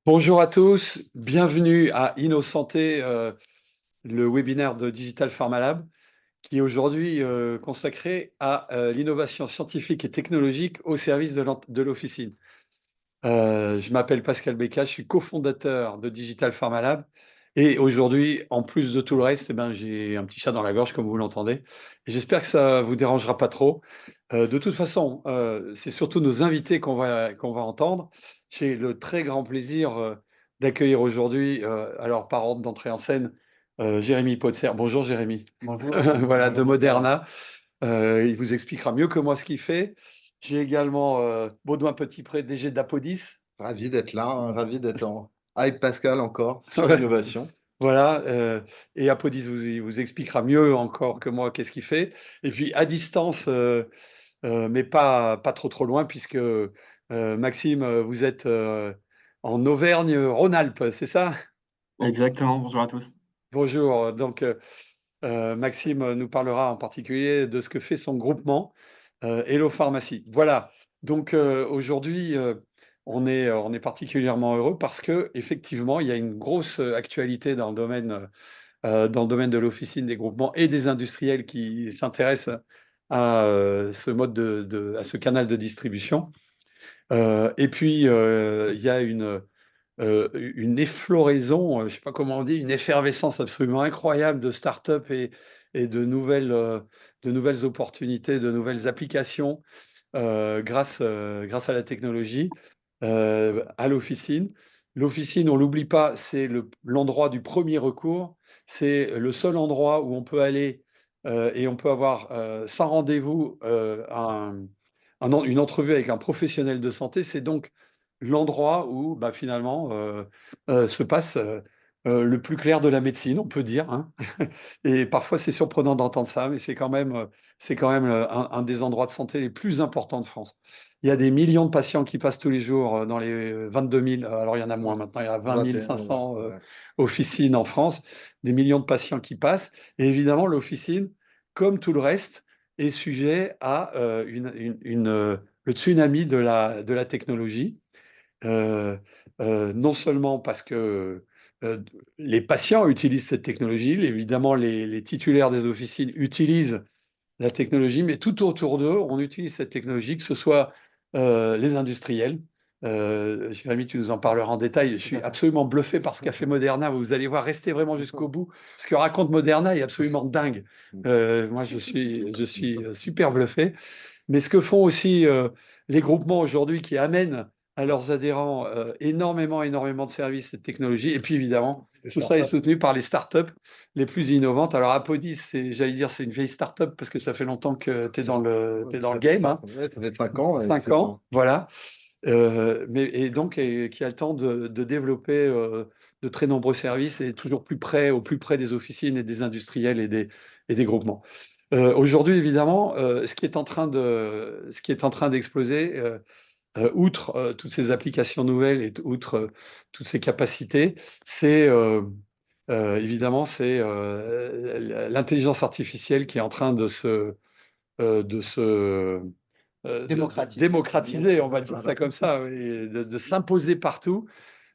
Bonjour à tous, bienvenue à InnoSanté, le webinaire de Digital Pharma Lab, qui est aujourd'hui consacré à l'innovation scientifique et technologique au service de l'officine. Je m'appelle Pascal Becca, je suis cofondateur de Digital Pharma Lab. Et aujourd'hui, en plus de tout le reste, eh ben, j'ai un petit chat dans la gorge, comme vous l'entendez. Et j'espère que ça vous dérangera pas trop. De toute façon, c'est surtout nos invités qu'on va entendre. J'ai le très grand plaisir d'accueillir aujourd'hui, alors par ordre d'entrée en scène, Jérémy Potser. Bonjour Jérémy. Bonjour, Voilà, de bonjour Pascal. Moderna. Il vous expliquera mieux que moi ce qu'il fait. J'ai également Baudouin Petitpré, DG d'Apodis. Ravi d'être là, hein, ravi d'être avec Pascal encore sur l'innovation. Voilà, et Apodis vous expliquera mieux encore que moi qu'est-ce qu'il fait. Et puis à distance, mais pas trop loin, puisque Maxime, vous êtes en Auvergne-Rhône-Alpes, c'est ça? Exactement, bonjour à tous. Bonjour. Donc, Maxime nous parlera en particulier de ce que fait son groupement Hello Pharmacie. Voilà. Donc, aujourd'hui, on est particulièrement heureux parce que effectivement, il y a une grosse actualité dans le domaine de l'officine, des groupements et des industriels qui s'intéressent à ce mode à ce canal de distribution. Et puis, il y a une effloraison, je ne sais pas comment on dit, une effervescence absolument incroyable de start-up et de nouvelles opportunités, de nouvelles applications grâce à la technologie à l'officine. L'officine, on l'oublie pas, c'est l'endroit du premier recours. C'est le seul endroit où on peut aller et on peut avoir sans rendez-vous une entrevue avec un professionnel de santé. C'est donc l'endroit où bah, finalement se passe le plus clair de la médecine, on peut dire, hein. Et parfois c'est surprenant d'entendre ça, mais c'est quand même un des endroits de santé les plus importants de France. Il y a des millions de patients qui passent tous les jours dans les 22 000, alors il y en a moins maintenant, il y a 20 21, ouais, 500 ouais. officines en France, des millions de patients qui passent. Et évidemment, l'officine, comme tout le reste, est sujet à le tsunami de la technologie. Euh, non seulement parce que les patients utilisent cette technologie, évidemment les titulaires des officines utilisent la technologie, mais tout autour d'eux, on utilise cette technologie, que ce soit les industriels. Jérémy, tu nous en parleras en détail. Je Tout suis à fait. absolument bluffé par ce qu'a fait Moderna. Vous allez voir, restez vraiment jusqu'au bout. Ce que raconte Moderna est absolument dingue. Moi, je suis super bluffé. Mais ce que font aussi les groupements aujourd'hui qui amènent à leurs adhérents énormément de services et de technologies. Et puis évidemment, Les tout ça est startups. soutenu par les startups les plus innovantes. Alors Apodis, j'allais dire, c'est une vieille startup parce que ça fait longtemps que tu es dans Ouais, le game, hein. ouais, ça fait 5 ans, 5 ans, effectivement. voilà. Et donc, qui a le temps de développer de très nombreux services et toujours plus près, au plus près des officines et des industriels et des groupements. Aujourd'hui, évidemment, ce qui est en train d'exploser, outre toutes ces applications nouvelles et outre toutes ces capacités, c'est évidemment c'est l'intelligence artificielle qui est en train de se Démocratiser. démocratiser, on va dire ça comme ça, et de s'imposer partout.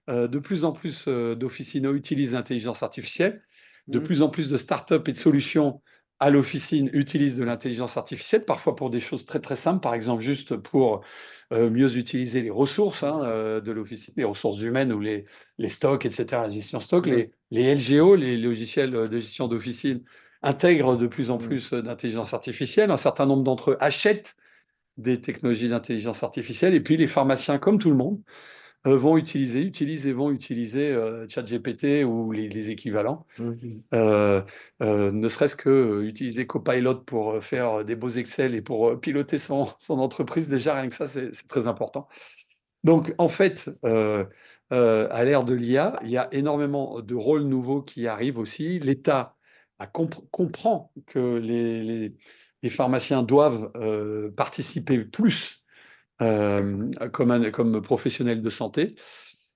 De plus en plus d'officinaux utilisent l'intelligence artificielle. De Mm. plus en plus de startups et de solutions à l'officine utilisent de l'intelligence artificielle, parfois pour des choses très très simples, par exemple juste pour mieux utiliser les ressources de l'officine, les ressources humaines ou les stocks, etc., la gestion stock. Mm. Les LGO, les logiciels de gestion d'officine, intègrent de plus en Mm. plus d'intelligence artificielle. Un certain nombre d'entre eux achètent des technologies d'intelligence artificielle. Et puis les pharmaciens, comme tout le monde, utilisent et vont utiliser ChatGPT ou les équivalents. Mm. Ne serait-ce que utiliser Copilot pour faire des beaux Excel et pour piloter son entreprise, déjà rien que ça, c'est très important. Donc en fait, à l'ère de l'IA, il y a énormément de rôles nouveaux qui arrivent aussi. L'État comprend que les pharmaciens doivent participer plus comme professionnels de santé.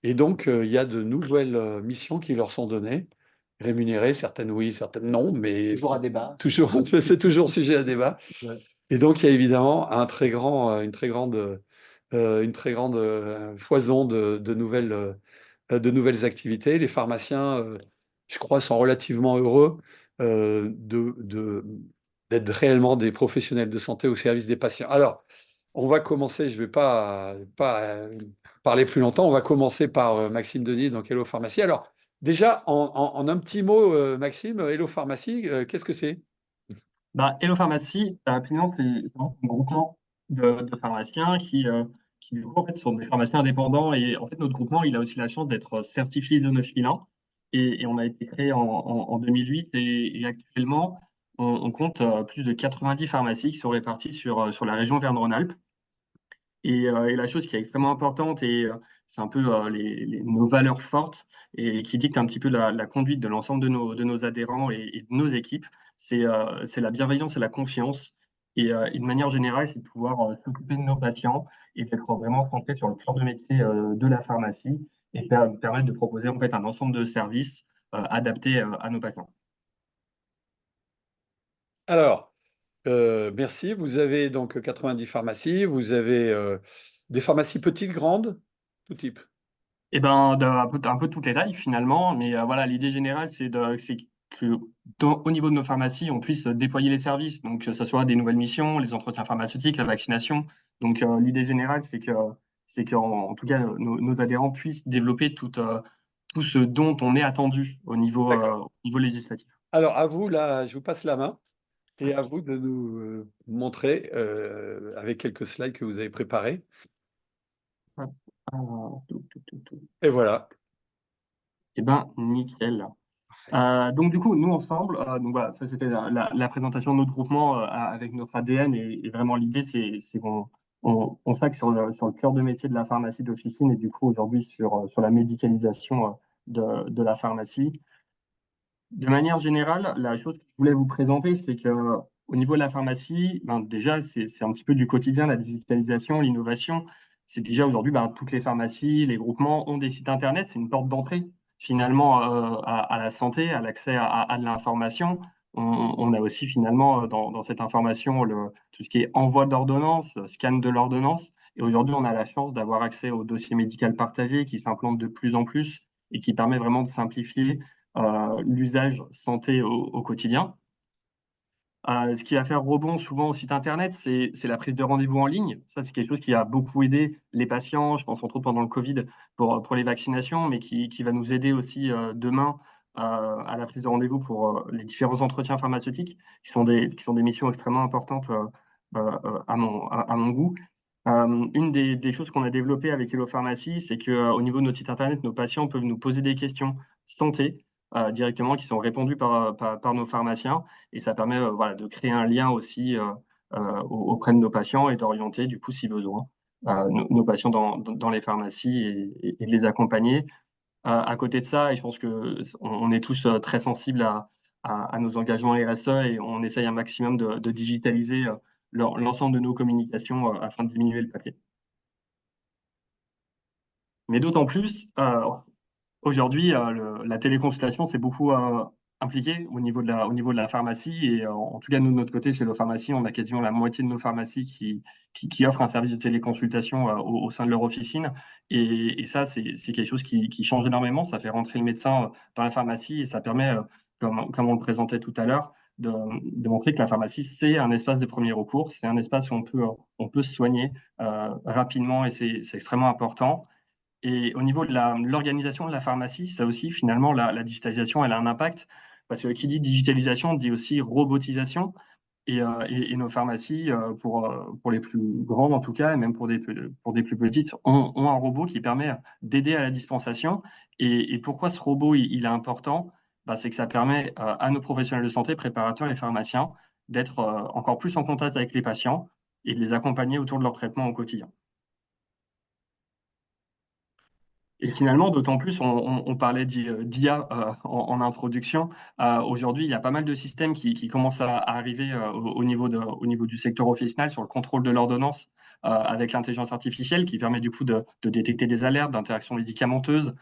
Et donc, il y a de nouvelles missions qui leur sont données, rémunérées, certaines oui, certaines non, mais Toujours à débat. toujours, c'est toujours sujet à débat. Ouais. Et donc, il y a évidemment une très grande foison de nouvelles de nouvelles activités. Les pharmaciens, je crois, sont relativement heureux d'être réellement des professionnels de santé au service des patients. Alors, on va commencer, je ne vais pas parler plus longtemps, on va commencer par Maxime Denis, donc Hello Pharmacie. Alors, déjà, en un petit mot, Maxime, Hello Pharmacie, qu'est-ce que c'est? Hello Pharmacie, rapidement, c'est un groupement de pharmaciens qui du coup, en fait, sont des pharmaciens indépendants. Et en fait, notre groupement, il a aussi la chance d'être certifié ISO 9001. Et on a été créé en 2008. Et actuellement, on compte plus de 90 pharmacies qui sont réparties sur la région Verne-Rhône-Alpes. Et la chose qui est extrêmement importante, et c'est un peu nos valeurs fortes et qui dicte un petit peu la conduite de l'ensemble de nos adhérents et de nos équipes, c'est la bienveillance et la confiance. Et de manière générale, c'est de pouvoir s'occuper de nos patients et d'être vraiment centré sur le cœur de métier de la pharmacie et permettre de proposer en fait un ensemble de services adaptés à nos patients. Alors, merci. Vous avez donc 90 pharmacies. Vous avez des pharmacies petites, grandes, tout type. Et un peu toutes les tailles finalement, mais voilà, l'idée générale, c'est que au niveau de nos pharmacies, on puisse déployer les services, donc que ça soit des nouvelles missions, les entretiens pharmaceutiques, la vaccination. Donc l'idée générale, en tout cas, nos adhérents puissent développer tout ce dont on est attendu D'accord. au niveau législatif. Alors, à vous, là, je vous passe la main et à vous de nous montrer avec quelques slides que vous avez préparés. Hop, alors, tout. Et voilà. Eh ben, nickel. Donc du coup, nous ensemble, donc voilà, ça c'était la présentation de notre groupement avec notre ADN et vraiment l'idée c'est qu'on s'axe sur le cœur de métier de la pharmacie d'officine et du coup aujourd'hui sur la médicalisation de la pharmacie. De manière générale, la chose que je voulais vous présenter, c'est que au niveau de la pharmacie, déjà, c'est un petit peu du quotidien, la digitalisation, l'innovation. C'est déjà aujourd'hui, toutes les pharmacies, les groupements ont des sites internet. C'est une porte d'entrée finalement à la santé, à l'accès à de l'information. On a aussi finalement dans cette information tout ce qui est envoi d'ordonnance, scan de l'ordonnance. Et aujourd'hui, on a la chance d'avoir accès au dossier médical partagé qui s'implante de plus en plus et qui permet vraiment de simplifier l'usage santé au quotidien. Ce qui va faire rebond souvent au site internet, c'est la prise de rendez-vous en ligne. Ça, c'est quelque chose qui a beaucoup aidé les patients, je pense entre autres pendant le Covid pour les vaccinations, mais qui va nous aider aussi demain à la prise de rendez-vous pour les différents entretiens pharmaceutiques, qui sont des missions extrêmement importantes à mon goût. Une des choses qu'on a développées avec Hello Pharmacie, c'est qu'au niveau de notre site internet, nos patients peuvent nous poser des questions santé directement qui sont répondues par nos pharmaciens. Et ça permet voilà, de créer un lien aussi auprès de nos patients et d'orienter, du coup, si besoin, nos patients dans les pharmacies et de les accompagner. À côté de ça, et je pense on est tous très sensibles à nos engagements RSE et on essaye un maximum de digitaliser l'ensemble de nos communications afin de diminuer le papier. Mais d'autant plus, aujourd'hui, la téléconsultation, c'est beaucoup impliqué au niveau de la pharmacie. Et en tout cas, nous, de notre côté, chez nos pharmacies, on a quasiment la moitié de nos pharmacies qui offrent un service de téléconsultation au sein de leur officine. Et ça, c'est quelque chose qui change énormément. Ça fait rentrer le médecin dans la pharmacie et ça permet, comme on le présentait tout à l'heure, de montrer que la pharmacie, c'est un espace de premier recours. C'est un espace où on peut se soigner rapidement et c'est extrêmement important. Et au niveau de l'organisation de la pharmacie, ça aussi, finalement, la digitalisation, elle a un impact. Parce que qui dit digitalisation dit aussi robotisation. Et nos pharmacies, pour les plus grandes en tout cas, et même pour des plus petites, ont un robot qui permet d'aider à la dispensation. Et pourquoi ce robot il est important? C'est que ça permet à nos professionnels de santé, préparateurs et pharmaciens, d'être encore plus en contact avec les patients et de les accompagner autour de leur traitement au quotidien. Et finalement, d'autant plus, on parlait d'IA en introduction. Aujourd'hui, il y a pas mal de systèmes qui commencent à arriver au niveau du secteur officinal sur le contrôle de l'ordonnance avec l'intelligence artificielle qui permet du coup de détecter des alertes d'interactions médicamenteuses,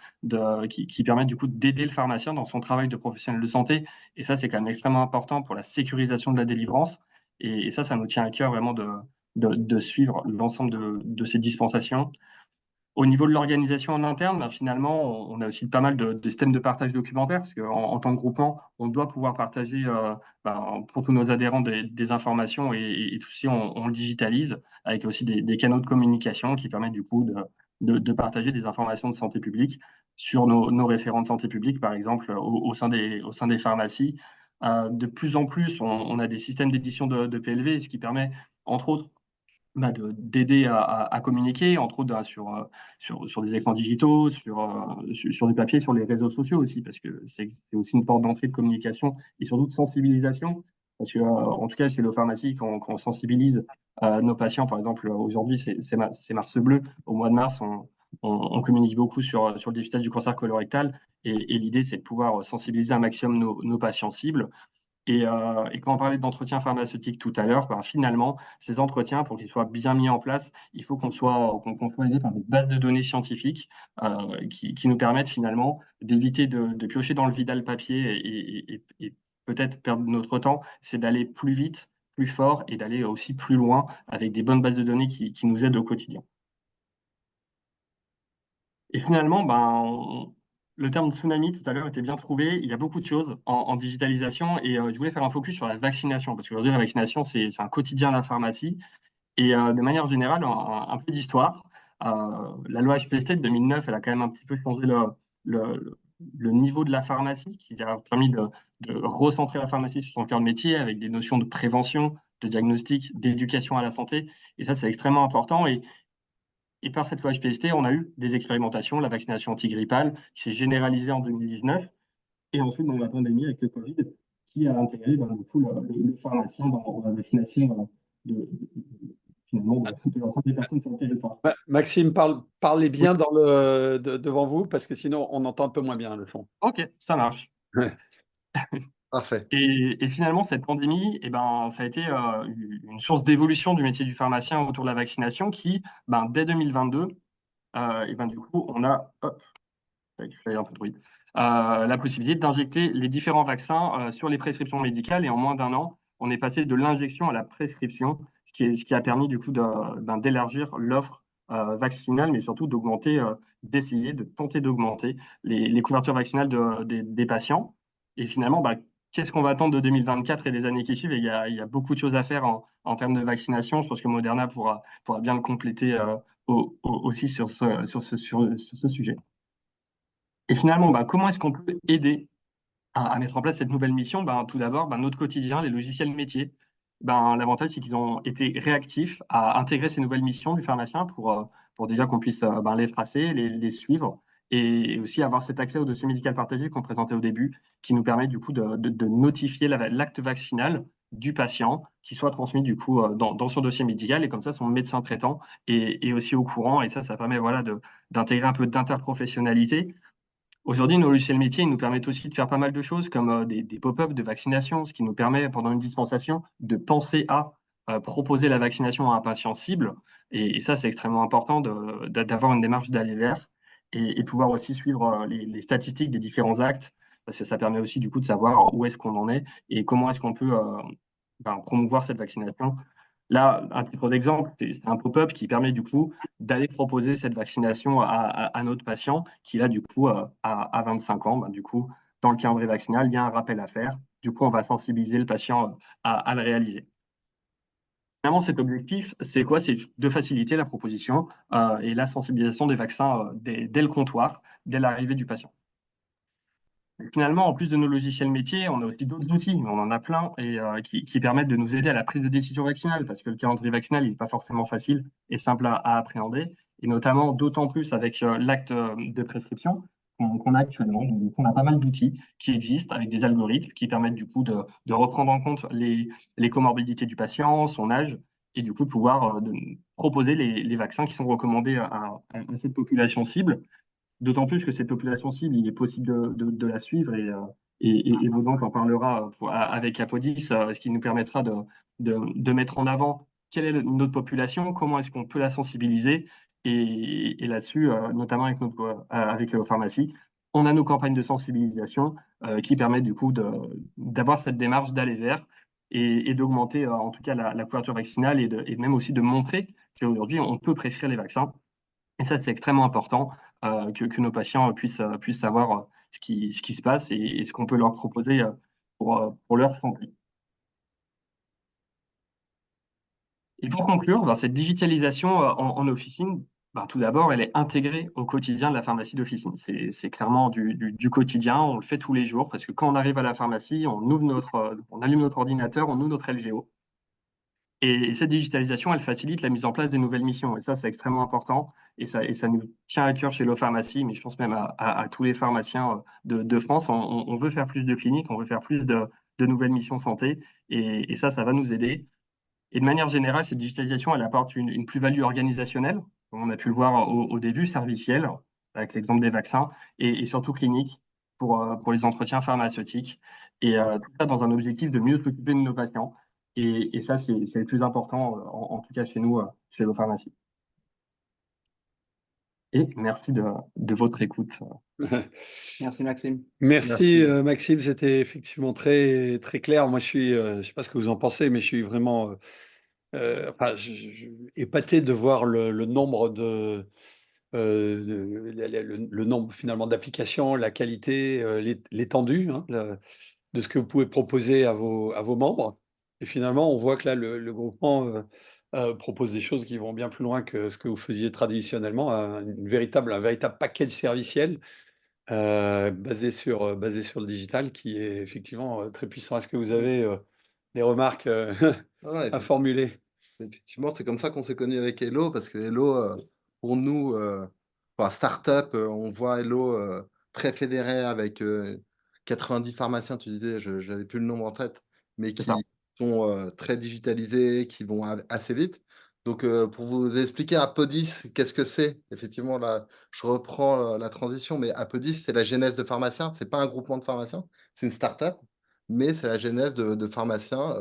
qui permet du coup d'aider le pharmacien dans son travail de professionnel de santé. Et ça, c'est quand même extrêmement important pour la sécurisation de la délivrance. Et ça nous tient à cœur vraiment de suivre l'ensemble de ces dispensations. Au niveau de l'organisation en interne, ben, finalement, on a aussi pas mal de systèmes de partage documentaire, parce qu'en en tant que groupement, on doit pouvoir partager ben, pour tous nos adhérents des informations et tout ceci, on le digitalise avec aussi des canaux de communication qui permettent du coup de partager des informations de santé publique sur nos référents de santé publique, par exemple, au sein des pharmacies. De plus en plus, on a des systèmes d'édition de PLV, ce qui permet, entre autres, bah, d'aider à communiquer, entre autres, sur des écrans digitaux, sur du papier, sur les réseaux sociaux aussi, parce que c'est aussi une porte d'entrée de communication et surtout de sensibilisation. Parce que, en tout cas, chez nos pharmacies, quand on sensibilise nos patients, par exemple, aujourd'hui, c'est Mars Bleu. Au mois de mars, on communique beaucoup sur le dépistage du cancer colorectal. Et l'idée, c'est de pouvoir sensibiliser un maximum nos patients cibles. Et quand on parlait d'entretien pharmaceutique tout à l'heure, ben, finalement, ces entretiens, pour qu'ils soient bien mis en place, il faut qu'on soit aidé par des bases de données scientifiques qui nous permettent finalement d'éviter de piocher dans le vidal papier et peut-être perdre notre temps. C'est d'aller plus vite, plus fort et d'aller aussi plus loin avec des bonnes bases de données qui nous aident au quotidien. Et finalement, ben, le terme tsunami tout à l'heure était bien trouvé. Il y a beaucoup de choses en digitalisation et je voulais faire un focus sur la vaccination parce qu'aujourd'hui, la vaccination, c'est un quotidien à la pharmacie. Et de manière générale, un peu d'histoire. La loi HPST de 2009, elle a quand même un petit peu changé le niveau de la pharmacie, qui a permis de recentrer la pharmacie sur son cœur de métier avec des notions de prévention, de diagnostic, d'éducation à la santé. Et ça, c'est extrêmement important. Et par cette loi HPST, on a eu des expérimentations, la vaccination antigrippale qui s'est généralisée en 2019, et ensuite dans la pandémie avec le Covid, qui a intégré ben, du coup, le pharmacien dans la vaccination finalement de l'ensemble des personnes sur le territoire. Maxime, parlez Oui. bien devant vous, parce que sinon on entend un peu moins bien le son. Ok, ça marche. Ouais. Parfait. Et finalement, cette pandémie, eh ben, ça a été une source d'évolution du métier du pharmacien autour de la vaccination qui, ben, dès 2022, et ben, du coup, on a, hop, j'avais un peu de bruit, la possibilité d'injecter les différents vaccins sur les prescriptions médicales. Et en moins d'un an, on est passé de l'injection à la prescription, ce qui a permis du coup d'élargir l'offre vaccinale, mais surtout d'essayer, de tenter d'augmenter les couvertures vaccinales des patients. Et finalement, bah, qu'est-ce qu'on va attendre de 2024 et des années qui suivent? Et il y a beaucoup de choses à faire en termes de vaccination. Je pense que Moderna pourra bien le compléter aussi sur ce sujet. Et finalement, bah, comment est-ce qu'on peut aider à mettre en place cette nouvelle mission? Ben, tout d'abord, ben, notre quotidien, les logiciels métiers. Ben, l'avantage, c'est qu'ils ont été réactifs à intégrer ces nouvelles missions du pharmacien pour déjà qu'on puisse ben, les tracer, les suivre et aussi avoir cet accès au dossier médical partagé qu'on présentait au début, qui nous permet du coup de notifier l'acte vaccinal du patient qui soit transmis du coup dans son dossier médical et comme ça son médecin traitant est aussi au courant et ça permet voilà d'intégrer un peu d'interprofessionnalité. Aujourd'hui, nos logiciels métiers, ils nous permettent aussi de faire pas mal de choses comme des pop-up de vaccination, ce qui nous permet, pendant une dispensation, de penser à proposer la vaccination à un patient cible. Et ça, c'est extrêmement important d'avoir une démarche d'aller vers et pouvoir aussi suivre les statistiques des différents actes, parce que ça permet aussi du coup de savoir où est-ce qu'on en est et comment est-ce qu'on peut ben, promouvoir cette vaccination. Là, à titre d'exemple, c'est un pop-up qui permet du coup d'aller proposer cette vaccination à notre patient qui, là, du coup, à 25 ans. Ben, du coup, dans le calendrier vaccinal, il y a un rappel à faire. Du coup, on va sensibiliser le patient à le réaliser. Finalement, cet objectif, c'est quoi? C'est de faciliter la proposition et la sensibilisation des vaccins dès le comptoir, dès l'arrivée du patient. Finalement, en plus de nos logiciels métiers, on a aussi d'autres outils, on en a plein, et qui permettent de nous aider à la prise de décision vaccinale, parce que le calendrier vaccinal, il n'est pas forcément facile et simple à appréhender, et notamment d'autant plus avec l'acte de prescription qu'on a actuellement. Donc, on a pas mal d'outils qui existent avec des algorithmes qui permettent du coup de reprendre en compte les comorbidités du patient, son âge, et du coup de pouvoir proposer les vaccins qui sont recommandés à cette population cible. D'autant plus que cette population cible, il est possible de la suivre et Baudouin en parlera avec Apodis, ce qui nous permettra de mettre en avant quelle est notre population, comment est-ce qu'on peut la sensibiliser et là-dessus, notamment avec pharmacie, on a nos campagnes de sensibilisation qui permettent du coup d'avoir cette démarche d'aller vers et d'augmenter en tout cas la couverture vaccinale et même aussi de montrer qu'aujourd'hui on peut prescrire les vaccins Et ça, c'est extrêmement important que nos patients puissent savoir ce qui se passe et ce qu'on peut leur proposer pour leur santé. Et pour conclure, ben, cette digitalisation en officine, ben, tout d'abord, elle est intégrée au quotidien de la pharmacie d'officine. C'est clairement du quotidien, on le fait tous les jours parce que quand on arrive à la pharmacie, on allume notre ordinateur, on ouvre notre LGO. Et cette digitalisation, elle facilite la mise en place des nouvelles missions. Et ça, c'est extrêmement important. Et ça nous tient à cœur chez Hello Pharmacie, mais je pense même à tous les pharmaciens de France. On veut faire plus de cliniques, on veut faire plus de nouvelles missions santé. Et ça va nous aider. Et de manière générale, cette digitalisation, elle apporte une plus-value organisationnelle, comme on a pu le voir au début, servicielle, avec l'exemple des vaccins, et surtout clinique pour les entretiens pharmaceutiques. Et tout ça dans un objectif de mieux s'occuper de nos patients. Et ça, c'est le plus important, en tout cas chez nous, chez nos pharmacies. Et merci de votre écoute. Merci Maxime. Merci, Merci. Maxime, c'était effectivement très, très clair. Moi, je sais pas ce que vous en pensez, mais je suis vraiment, enfin, épaté de voir le nombre le nombre finalement d'applications, la qualité, l'étendue, hein, de ce que vous pouvez proposer à vos membres. Et finalement, on voit que là, le groupement, propose des choses qui vont bien plus loin que ce que vous faisiez traditionnellement, un véritable package serviciel, basé sur le digital qui est effectivement, très puissant. Est-ce que vous avez, des remarques, Non, non, à formuler? effectivement, c'est comme ça qu'on s'est connus avec Hello, parce que Hello, pour nous, enfin, start-up, on voit Hello très fédéré avec 90 pharmaciens, tu disais, je n'avais plus le nombre en tête, mais C'est ça. qui sont très digitalisés, qui vont assez vite. Donc, pour vous expliquer Apodis, qu'est-ce que c'est? Effectivement, là, je reprends la transition, mais Apodis, c'est la genèse de pharmaciens. C'est pas un groupement de pharmaciens, c'est une start-up, mais c'est la genèse de pharmaciens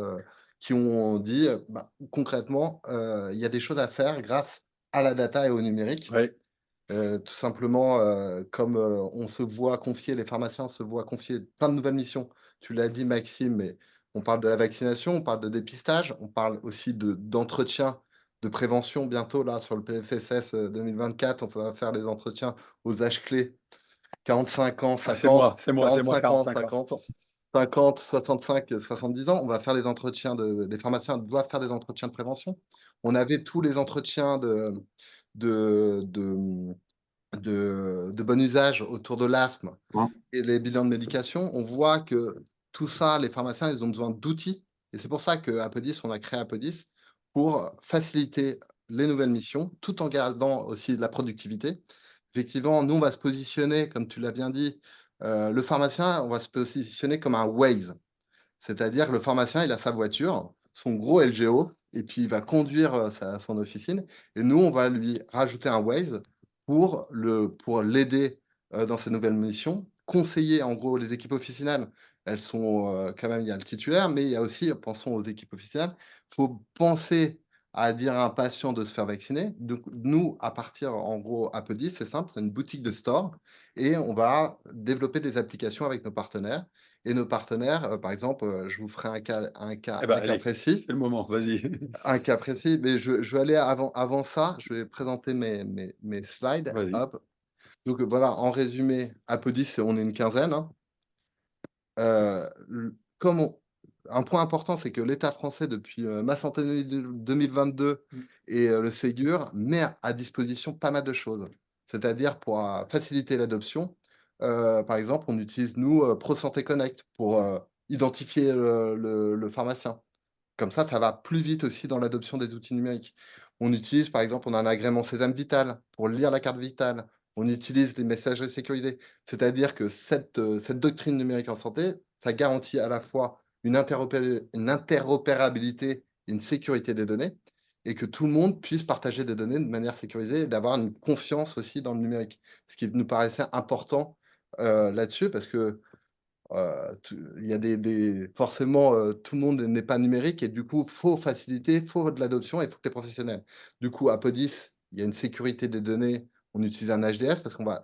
qui ont dit, bah, concrètement, il y a des choses à faire grâce à la data et au numérique. Ouais. Tout simplement, comme on se voit confier, les pharmaciens se voient confier plein de nouvelles missions. Tu l'as dit, Maxime, mais on parle de la vaccination, on parle de dépistage, on parle aussi d'entretien, de prévention. Bientôt, là, sur le PLFSS 2024, on va faire les entretiens aux âges clés, 45 ans, Ah, 50, c'est moi, 45 ans, 45 ans. 50, 50, 65, 70 ans. On va faire les entretiens les pharmaciens doivent faire des entretiens de prévention. On avait tous les entretiens de, de, de bon usage autour de l'asthme Hein. et les bilans de médication. On voit que tout ça, les pharmaciens, ils ont besoin d'outils. Et c'est pour ça qu'à Apodis, on a créé Apodis pour faciliter les nouvelles missions, tout en gardant aussi la productivité. Effectivement, nous, on va se positionner, comme tu l'as bien dit, le pharmacien, on va se positionner comme un Waze. C'est-à-dire que le pharmacien, il a sa voiture, son gros LGO, et puis il va conduire son officine. Et nous, on va lui rajouter un Waze pour l'aider dans ses nouvelles missions, conseiller en gros les équipes officinales. Elles sont quand même, il y a le titulaire, mais il y a aussi, pensons aux équipes officinales, il faut penser à dire à un patient de se faire vacciner. Donc, nous, à partir, en gros, Apodis, c'est simple, c'est une boutique de store, et on va développer des applications avec nos partenaires. Et nos partenaires, par exemple, je vous ferai Eh ben, un cas allez, précis. c'est le moment, vas-y. Un cas précis, mais je vais aller avant ça, je vais présenter mes slides. Vas-y. Hop. Donc voilà, en résumé, Apodis, on est une quinzaine, hein. Comme un point important, c'est que l'État français, depuis Ma Santé 2022 et le Ségur, met à disposition pas mal de choses. C'est-à-dire pour faciliter l'adoption, par exemple, on utilise, nous, ProSanté Connect pour identifier le pharmacien. Comme ça va plus vite aussi dans l'adoption des outils numériques. On utilise, par exemple, on a un agrément Sésame Vital pour lire la carte vitale. On utilise les messageries sécurisées. C'est-à-dire que cette doctrine numérique en santé, ça garantit à la fois une interopérabilité et une sécurité des données, et que tout le monde puisse partager des données de manière sécurisée et d'avoir une confiance aussi dans le numérique. Ce qui nous paraissait important là-dessus, parce que il y a forcément, tout le monde n'est pas numérique, et du coup, il faut faciliter, il faut de l'adoption et il faut que les professionnels. Du coup, à Apodis, il y a une sécurité des données. On utilise un HDS parce qu'on va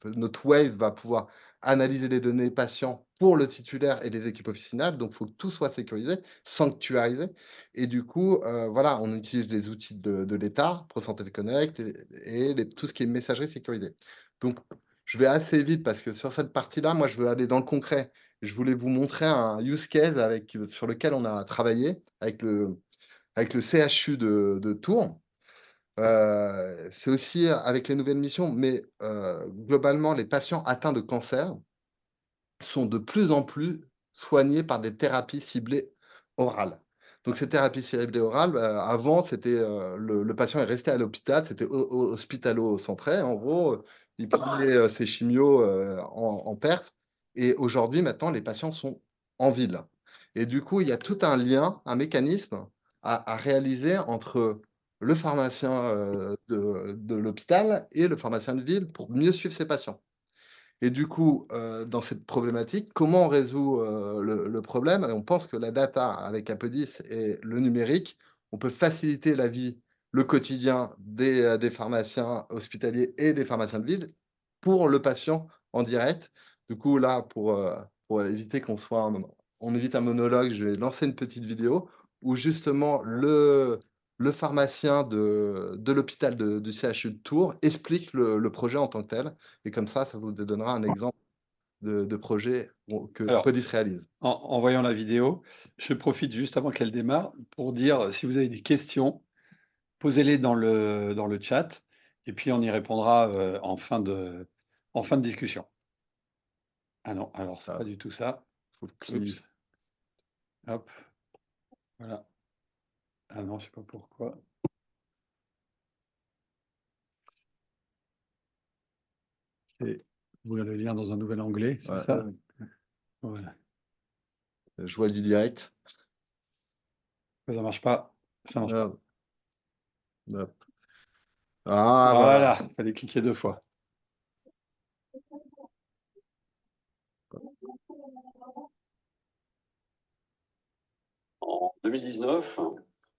notre Wave va pouvoir analyser les données patients pour le titulaire et les équipes officinales. Donc, il faut que tout soit sécurisé, sanctuarisé. Et du coup, voilà, on utilise les outils de l'État, ProSanté Connect et tout ce qui est messagerie sécurisée. Donc, je vais assez vite parce que sur cette partie-là, moi, je veux aller dans le concret. Je voulais vous montrer un use case sur lequel on a travaillé avec le CHU de Tours. C'est aussi avec les nouvelles missions, mais globalement, les patients atteints de cancer sont de plus en plus soignés par des thérapies ciblées orales. Donc, ces thérapies ciblées orales, avant, c'était le patient est resté à l'hôpital, c'était hospitalo-centré. En gros, il prenait ses chimios en perf. Et aujourd'hui, maintenant, les patients sont en ville. Et du coup, il y a tout un lien, un mécanisme à réaliser entre le pharmacien de l'hôpital et le pharmacien de ville pour mieux suivre ses patients. Et du coup, dans cette problématique, comment on résout le problème? Et on pense que la data avec Apodis et le numérique, on peut faciliter la vie, le quotidien des pharmaciens hospitaliers et des pharmaciens de ville pour le patient en direct. Du coup, là, pour éviter on évite un monologue, je vais lancer une petite vidéo où justement le pharmacien de l'hôpital du CHU de Tours explique le projet en tant que tel. Et comme ça vous donnera un exemple de projet que Alors, Apodis réalise. en voyant la vidéo, je profite juste avant qu'elle démarre pour dire, si vous avez des questions, posez-les dans le chat et puis on y répondra, en fin de discussion. Ah non, alors c'est Ah, pas du tout ça. faut que Oups. Hop, voilà. Ah non, je sais pas pourquoi. C'est ouvrir le lien dans un nouvel onglet, c'est ouais, ça? Voilà. joie du direct. Ça marche pas, ça marche pas. Hop, hop. Ah, voilà. Voilà, fallait cliquer 2 fois. En 2019,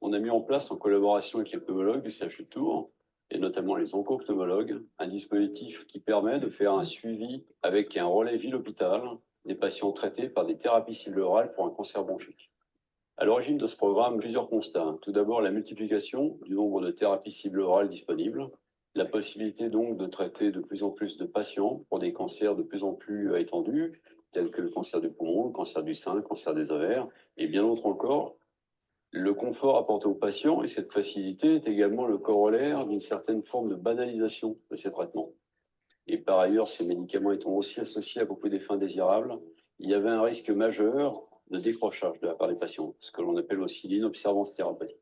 on a mis en place, en collaboration avec les pneumologues du CHU de Tours, et notamment les oncopneumologues, un dispositif qui permet de faire un suivi avec un relais ville-hôpital des patients traités par des thérapies ciblées orales pour un cancer bronchique. À l'origine de ce programme, plusieurs constats. Tout d'abord, la multiplication du nombre de thérapies ciblées orales disponibles, la possibilité donc de traiter de plus en plus de patients pour des cancers de plus en plus étendus, tels que le cancer du poumon, le cancer du sein, le cancer des ovaires, et bien d'autres encore. Le confort apporté aux patients et cette facilité est également le corollaire d'une certaine forme de banalisation de ces traitements. Et par ailleurs, ces médicaments étant aussi associés à beaucoup d'effets indésirables, il y avait un risque majeur de décrochage de la part des patients, ce que l'on appelle aussi l'inobservance thérapeutique.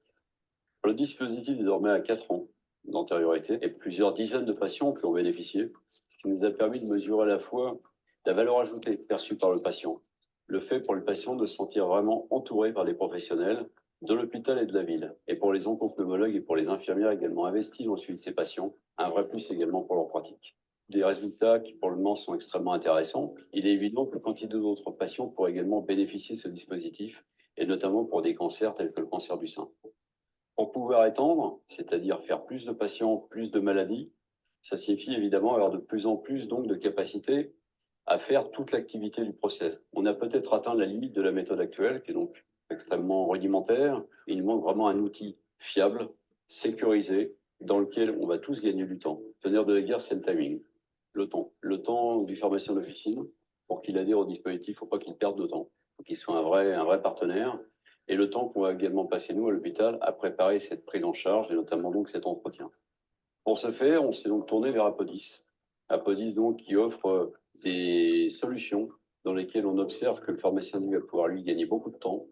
Le dispositif désormais a 4 ans d'antériorité et plusieurs dizaines de patients ont pu en bénéficier, ce qui nous a permis de mesurer à la fois la valeur ajoutée perçue par le patient, le fait pour le patient de se sentir vraiment entouré par des professionnels de l'hôpital et de la ville, et pour les oncopneumologues et pour les infirmières également investis dans le suivi de ces patients, un vrai plus également pour leur pratique. Des résultats qui pour le moment sont extrêmement intéressants. Il est évident que quantité d'autres patients pourraient également bénéficier de ce dispositif, et notamment pour des cancers tels que le cancer du sein. Pour pouvoir étendre, c'est-à-dire faire plus de patients, plus de maladies, ça signifie évidemment avoir de plus en plus donc de capacité à faire toute l'activité du process. On a peut-être atteint la limite de la méthode actuelle, qui est donc extrêmement rudimentaire. Il manque vraiment un outil fiable, sécurisé, dans lequel on va tous gagner du temps. Le nerf de la guerre, c'est le timing, le temps. Le temps du pharmacien d'officine, pour qu'il adhère au dispositif, il ne faut pas qu'il perde de temps. Il faut qu'il soit un vrai partenaire. Et le temps qu'on va également passer, nous, à l'hôpital, à préparer cette prise en charge, et notamment donc cet entretien. Pour ce faire, on s'est donc tourné vers Apodis. Apodis, donc, qui offre des solutions dans lesquelles on observe que le pharmacien va pouvoir lui gagner beaucoup de temps,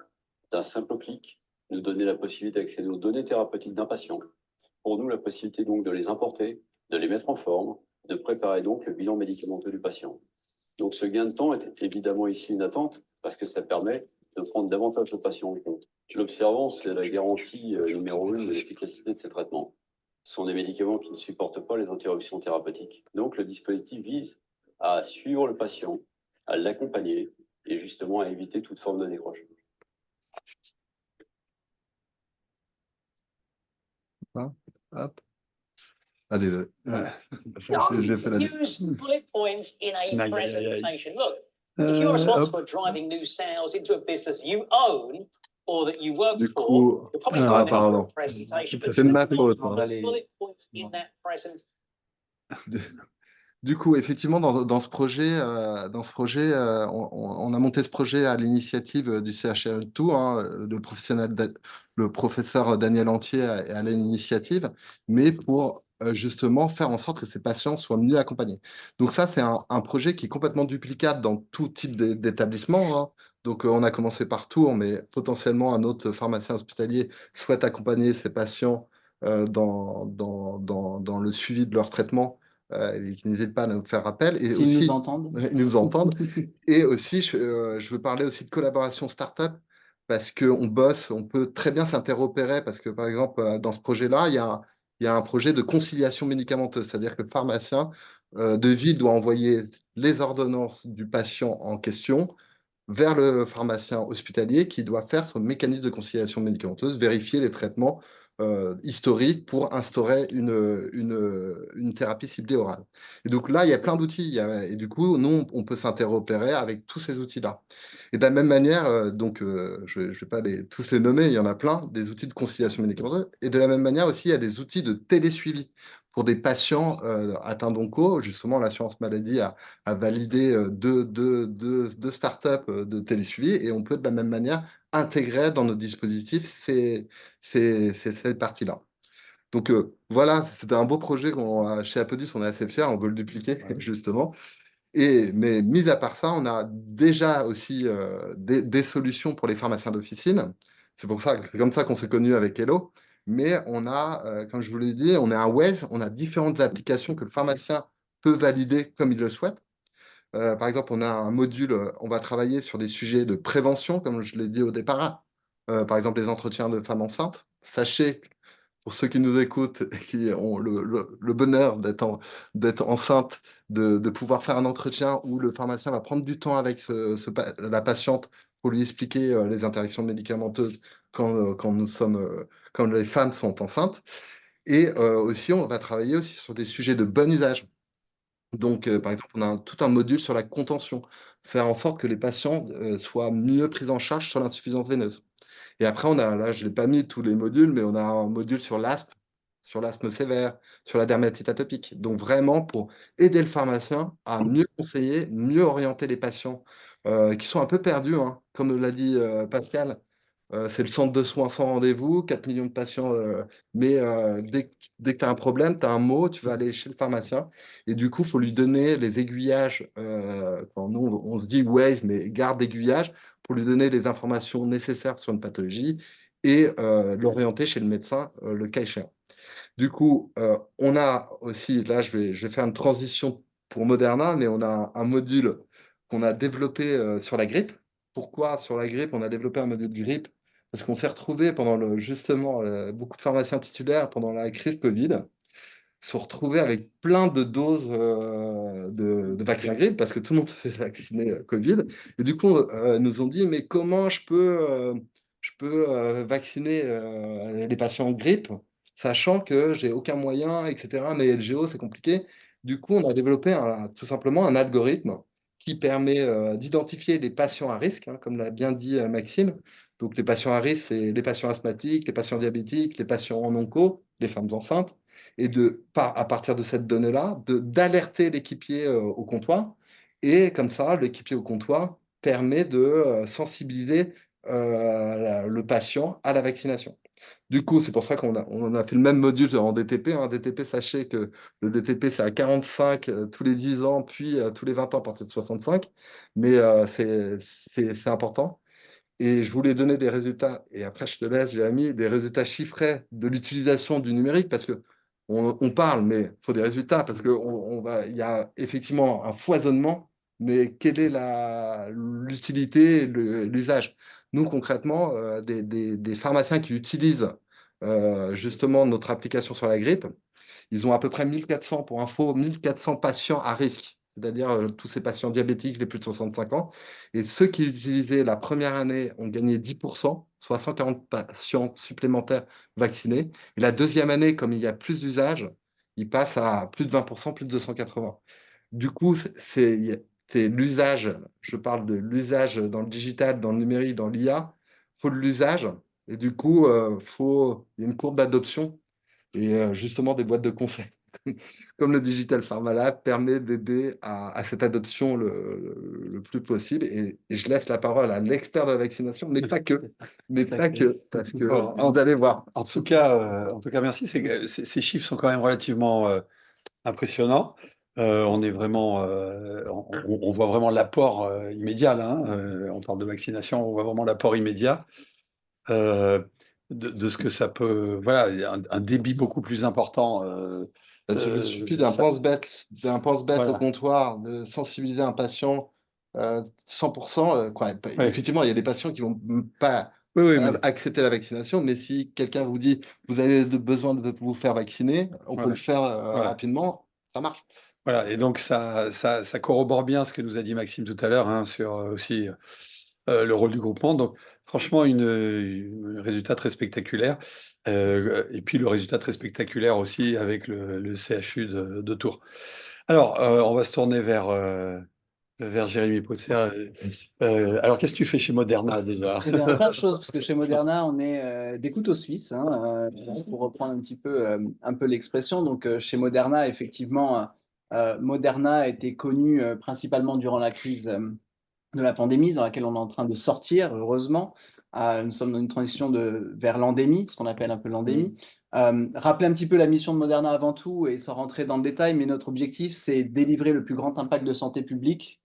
d'un simple clic, nous donner la possibilité d'accéder aux données thérapeutiques d'un patient. Pour nous, la possibilité donc de les importer, de les mettre en forme, de préparer donc le bilan médicamenteux du patient. Donc ce gain de temps est évidemment ici une attente parce que ça permet de prendre davantage le patient en compte. L'observance, c'est la garantie numéro 1 de l'efficacité de ces traitements. Ce sont des médicaments qui ne supportent pas les interruptions thérapeutiques. Donc le dispositif vise à suivre le patient, à l'accompagner et justement à éviter toute forme de décrochage. Hop. Ah, désolé. Ouais, c'est pas ça. J'ai fait la... Use bullet points in a Aïe, aïe, aïe, aïe. presentation. Look, if you're responsible Hop. for driving new sales into a business you own or that you work Du for, coup, you're probably alors, going to need a pardon. presentation. C'est But C'est de ma use faute, hein. bullet points in that presentation. Du coup, effectivement, dans ce projet, on a monté ce projet à l'initiative du CHRL2, hein, le professeur Daniel Antier est à l'initiative, mais pour justement faire en sorte que ces patients soient mieux accompagnés. Donc ça, c'est un projet qui est complètement duplicable dans tout type d'établissement, hein. Donc on a commencé par Tours, mais potentiellement un autre pharmacien hospitalier souhaite accompagner ces patients dans le suivi de leur traitement et qui n'hésitent pas à nous faire appel. Et S'ils aussi, nous entendent. ils nous entendent. Et aussi, je veux parler aussi de collaboration startup parce qu'on bosse, on peut très bien s'interopérer parce que, par exemple, dans ce projet-là, il y a un projet de conciliation médicamenteuse, c'est-à-dire que le pharmacien de ville doit envoyer les ordonnances du patient en question vers le pharmacien hospitalier qui doit faire son mécanisme de conciliation médicamenteuse, vérifier les traitements historiques pour instaurer une thérapie ciblée orale. Et donc là, il y a plein d'outils. Et du coup, nous, on peut s'interopérer avec tous ces outils-là. Et de la même manière, je ne vais pas tous les nommer, il y en a plein, des outils de conciliation médicamenteuse. Et de la même manière aussi, il y a des outils de télésuivi pour des patients atteints d'onco. Justement, l'assurance maladie a validé deux startups de télésuivi et on peut de la même manière intégrer dans nos dispositifs ces parties-là. Donc voilà, c'était un beau projet chez Apodus, on est assez fiers, on veut le dupliquer justement. Mais mis à part ça, on a déjà aussi des solutions pour les pharmaciens d'officine. C'est comme ça qu'on s'est connus avec Hello. Mais on a, comme je vous l'ai dit, on a un web, on a différentes applications que le pharmacien peut valider comme il le souhaite. Par exemple, on a un module, on va travailler sur des sujets de prévention, comme je l'ai dit au départ. Par exemple, les entretiens de femmes enceintes. Sachez, pour ceux qui nous écoutent et qui ont le bonheur d'être enceinte, de pouvoir faire un entretien où le pharmacien va prendre du temps avec la patiente pour lui expliquer les interactions médicamenteuses quand les femmes sont enceintes. Et aussi, on va travailler aussi sur des sujets de bon usage. Donc, par exemple, on a tout un module sur la contention, faire en sorte que les patients soient mieux pris en charge sur l'insuffisance veineuse. Et après, là, je ne l'ai pas mis tous les modules, mais on a un module sur l'asthme sévère, sur la dermatite atopique. Donc, vraiment pour aider le pharmacien à mieux conseiller, mieux orienter les patients qui sont un peu perdus, hein. Comme l'a dit Pascal, c'est le centre de soins sans rendez-vous, 4 millions de patients, mais dès que tu as un problème, tu as un mot, tu vas aller chez le pharmacien. Et du coup, il faut lui donner les aiguillages. Nous, on se dit Waze, mais garde d'aiguillage pour lui donner les informations nécessaires sur une pathologie et l'orienter chez le médecin, le cas échéant. Du coup, on a aussi, là, je vais faire une transition pour Moderna, mais on a un module qu'on a développé sur la grippe. Pourquoi sur la grippe, on a développé un module grippe? Parce qu'on s'est retrouvé justement, beaucoup de pharmaciens titulaires pendant la crise Covid se retrouver avec plein de doses de vaccins grippe parce que tout le monde se fait vacciner Covid. Et du coup, nous ont dit, mais comment je peux vacciner les patients grippe, sachant que j'ai aucun moyen, etc. Mais LGO, c'est compliqué. Du coup, on a développé tout simplement un algorithme qui permet d'identifier les patients à risque, hein, comme l'a bien dit Maxime. Donc, les patients à risque, c'est les patients asthmatiques, les patients diabétiques, les patients en onco, les femmes enceintes et à partir de cette donnée-là, d'alerter l'équipier au comptoir. Et comme ça, l'équipier au comptoir permet de sensibiliser le patient à la vaccination. Du coup, c'est pour ça on a fait le même module en DTP. DTP, sachez que le DTP, c'est à 45 tous les 10 ans, puis tous les 20 ans à partir de 65. Mais c'est important. Et je voulais donner des résultats, et après je te laisse, Jérémy, des résultats chiffrés de l'utilisation du numérique, parce que on parle, mais il faut des résultats, parce il y a effectivement un foisonnement, mais quelle est l'utilité, l'usage? Nous, concrètement, des pharmaciens qui utilisent justement notre application sur la grippe, ils ont à peu près 1400, pour info, 1400 patients à risque, c'est-à-dire tous ces patients diabétiques les plus de 65 ans. Et ceux qui l'utilisaient la première année ont gagné 10%, soit 140 patients supplémentaires vaccinés. Et la deuxième année, comme il y a plus d'usage, il passe à plus de 20%, plus de 280. Du coup, c'est l'usage, je parle de l'usage dans le digital, dans le numérique, dans l'IA, il faut de l'usage. Et du coup, il y a une courbe d'adoption. Et justement, des boîtes de conseil comme le Digital Pharma Lab permet d'aider à cette adoption le plus possible. Et je laisse la parole à l'expert de la vaccination, mais pas que. Mais pas que, parce que Bon, vous allez voir. En tout cas, merci. Ces chiffres sont quand même relativement impressionnants. On est vraiment, on voit vraiment l'apport immédiat là, hein. On parle de vaccination, on voit vraiment l'apport immédiat euh, de ce que ça peut. Voilà, il y a un débit beaucoup plus important. Il suffit d'un pense-bête au Voilà. comptoir, de sensibiliser un patient 100%. Quoi. Ouais. Effectivement, il y a des patients qui vont pas Oui, mais accepter la vaccination, mais si quelqu'un vous dit vous avez besoin de vous faire vacciner, on peut voilà. le faire Voilà. rapidement, ça marche. Voilà, et donc ça corrobore bien ce que nous a dit Maxime tout à l'heure, hein, sur aussi le rôle du groupement. Donc franchement, un résultat très spectaculaire. Et puis le résultat très spectaculaire aussi avec le CHU de Tours. Alors, on va se tourner vers Jérémy Potser. Alors, qu'est-ce que tu fais chez Moderna déjà? Eh bien, plein de choses, parce que chez Moderna, on est des couteaux suisses, hein, pour reprendre un peu l'expression. Donc, chez Moderna, effectivement, Moderna a été connu principalement durant la crise de la pandémie, dans laquelle on est en train de sortir, heureusement. Nous sommes dans une transition vers l'endémie, ce qu'on appelle un peu l'endémie. Rappeler un petit peu la mission de Moderna avant tout, et sans rentrer dans le détail, mais notre objectif, c'est délivrer le plus grand impact de santé publique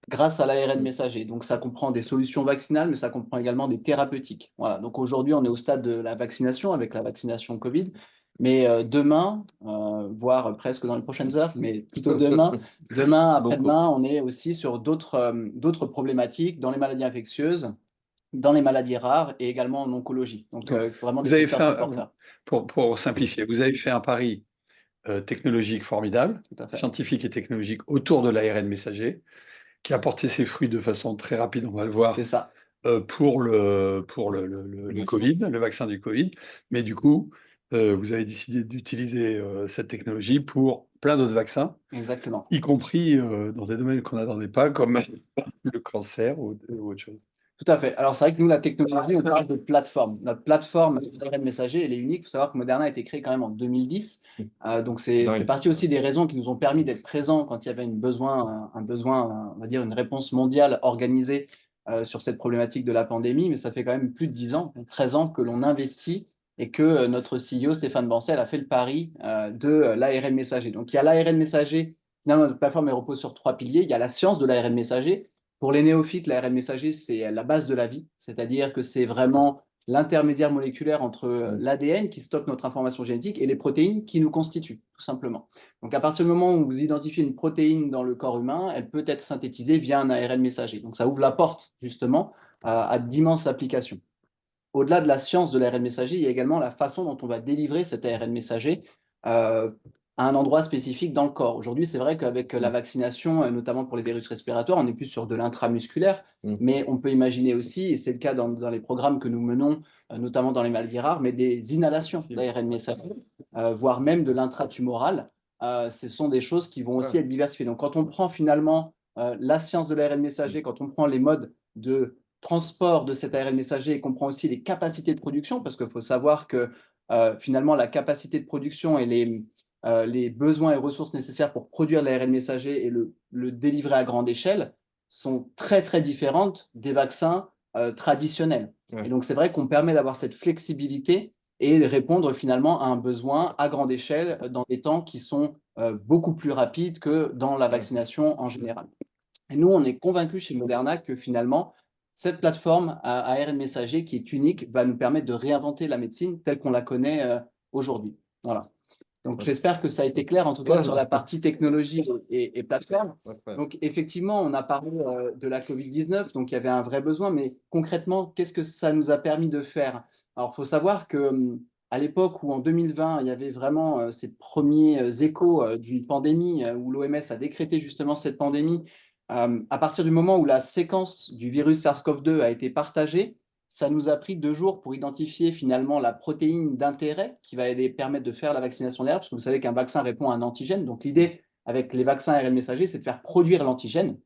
grâce à l'ARN messager. Donc, ça comprend des solutions vaccinales, mais ça comprend également des thérapeutiques. Voilà. Donc, aujourd'hui, on est au stade de la vaccination avec la vaccination Covid. Mais demain, voire presque dans les prochaines heures, mais plutôt demain, après-demain, on est aussi sur d'autres problématiques dans les maladies infectieuses, dans les maladies rares et également en oncologie. Donc, vraiment des Vous avez secteurs fait très porteurs. pour simplifier, vous avez fait un pari technologique formidable, Tout à fait. scientifique et technologique autour de l'ARN messager, qui a porté ses fruits de façon très rapide, on va le voir, C'est ça. pour le Covid, le vaccin du Covid. Mais du coup, vous avez décidé d'utiliser cette technologie pour plein d'autres vaccins, Exactement. y compris dans des domaines qu'on n'attendait pas, comme le cancer ou autre chose. Tout à fait. Alors, c'est vrai que nous, la technologie, on parle de plateforme. Notre plateforme d'ARN messager, elle est unique. Il faut savoir que Moderna a été créée quand même en 2010. Donc, c'est fait partie aussi des raisons qui nous ont permis d'être présents quand il y avait un besoin, on va dire, une réponse mondiale organisée sur cette problématique de la pandémie. Mais ça fait quand même plus de 10 ans, 13 ans que l'on investit et que notre CEO, Stéphane Bancel, a fait le pari de l'ARN messager. Donc, il y a l'ARN messager. Finalement, notre plateforme elle repose sur 3 piliers. Il y a la science de l'ARN messager. Pour les néophytes, l'ARN messager, c'est la base de la vie, c'est-à-dire que c'est vraiment l'intermédiaire moléculaire entre l'ADN qui stocke notre information génétique et les protéines qui nous constituent, tout simplement. Donc, à partir du moment où vous identifiez une protéine dans le corps humain, elle peut être synthétisée via un ARN messager. Donc, ça ouvre la porte, justement, à d'immenses applications. Au-delà de la science de l'ARN messager, il y a également la façon dont on va délivrer cet ARN messager à un endroit spécifique dans le corps. Aujourd'hui, c'est vrai qu'avec la vaccination, notamment pour les virus respiratoires, on est plus sur de l'intramusculaire, mais on peut imaginer aussi, et c'est le cas dans les programmes que nous menons, notamment dans les maladies rares, mais des inhalations d'ARN messager, voire même de l'intratumoral. Ce sont des choses qui vont aussi être diversifiées. Donc, quand on prend finalement la science de l'ARN messager, quand on prend les modes de transport de cet ARN messager et qu'on prend aussi les capacités de production, parce qu'il faut savoir que finalement, la capacité de production et les besoins et ressources nécessaires pour produire l'ARN messager et le délivrer à grande échelle sont très, très différentes des vaccins traditionnels. Et donc, c'est vrai qu'on permet d'avoir cette flexibilité et de répondre finalement à un besoin à grande échelle dans des temps qui sont beaucoup plus rapides que dans la vaccination en général. Et nous, on est convaincus chez Moderna que finalement, cette plateforme à ARN messager qui est unique va nous permettre de réinventer la médecine telle qu'on la connaît aujourd'hui. Voilà. Donc, j'espère que ça a été clair, en tout cas, sur la partie technologie et plateforme. Donc, effectivement, on a parlé de la Covid-19, donc il y avait un vrai besoin, mais concrètement, qu'est-ce que ça nous a permis de faire? Alors, il faut savoir que à l'époque où en 2020, il y avait vraiment ces premiers échos d'une pandémie, où l'OMS a décrété justement cette pandémie, à partir du moment où la séquence du virus SARS-CoV-2 a été partagée, Ça nous a pris 2 jours pour identifier finalement la protéine d'intérêt qui va aller permettre de faire la vaccination derrière, parce que vous savez qu'un vaccin répond à un antigène. Donc l'idée avec les vaccins ARN messager, c'est de faire produire l'antigène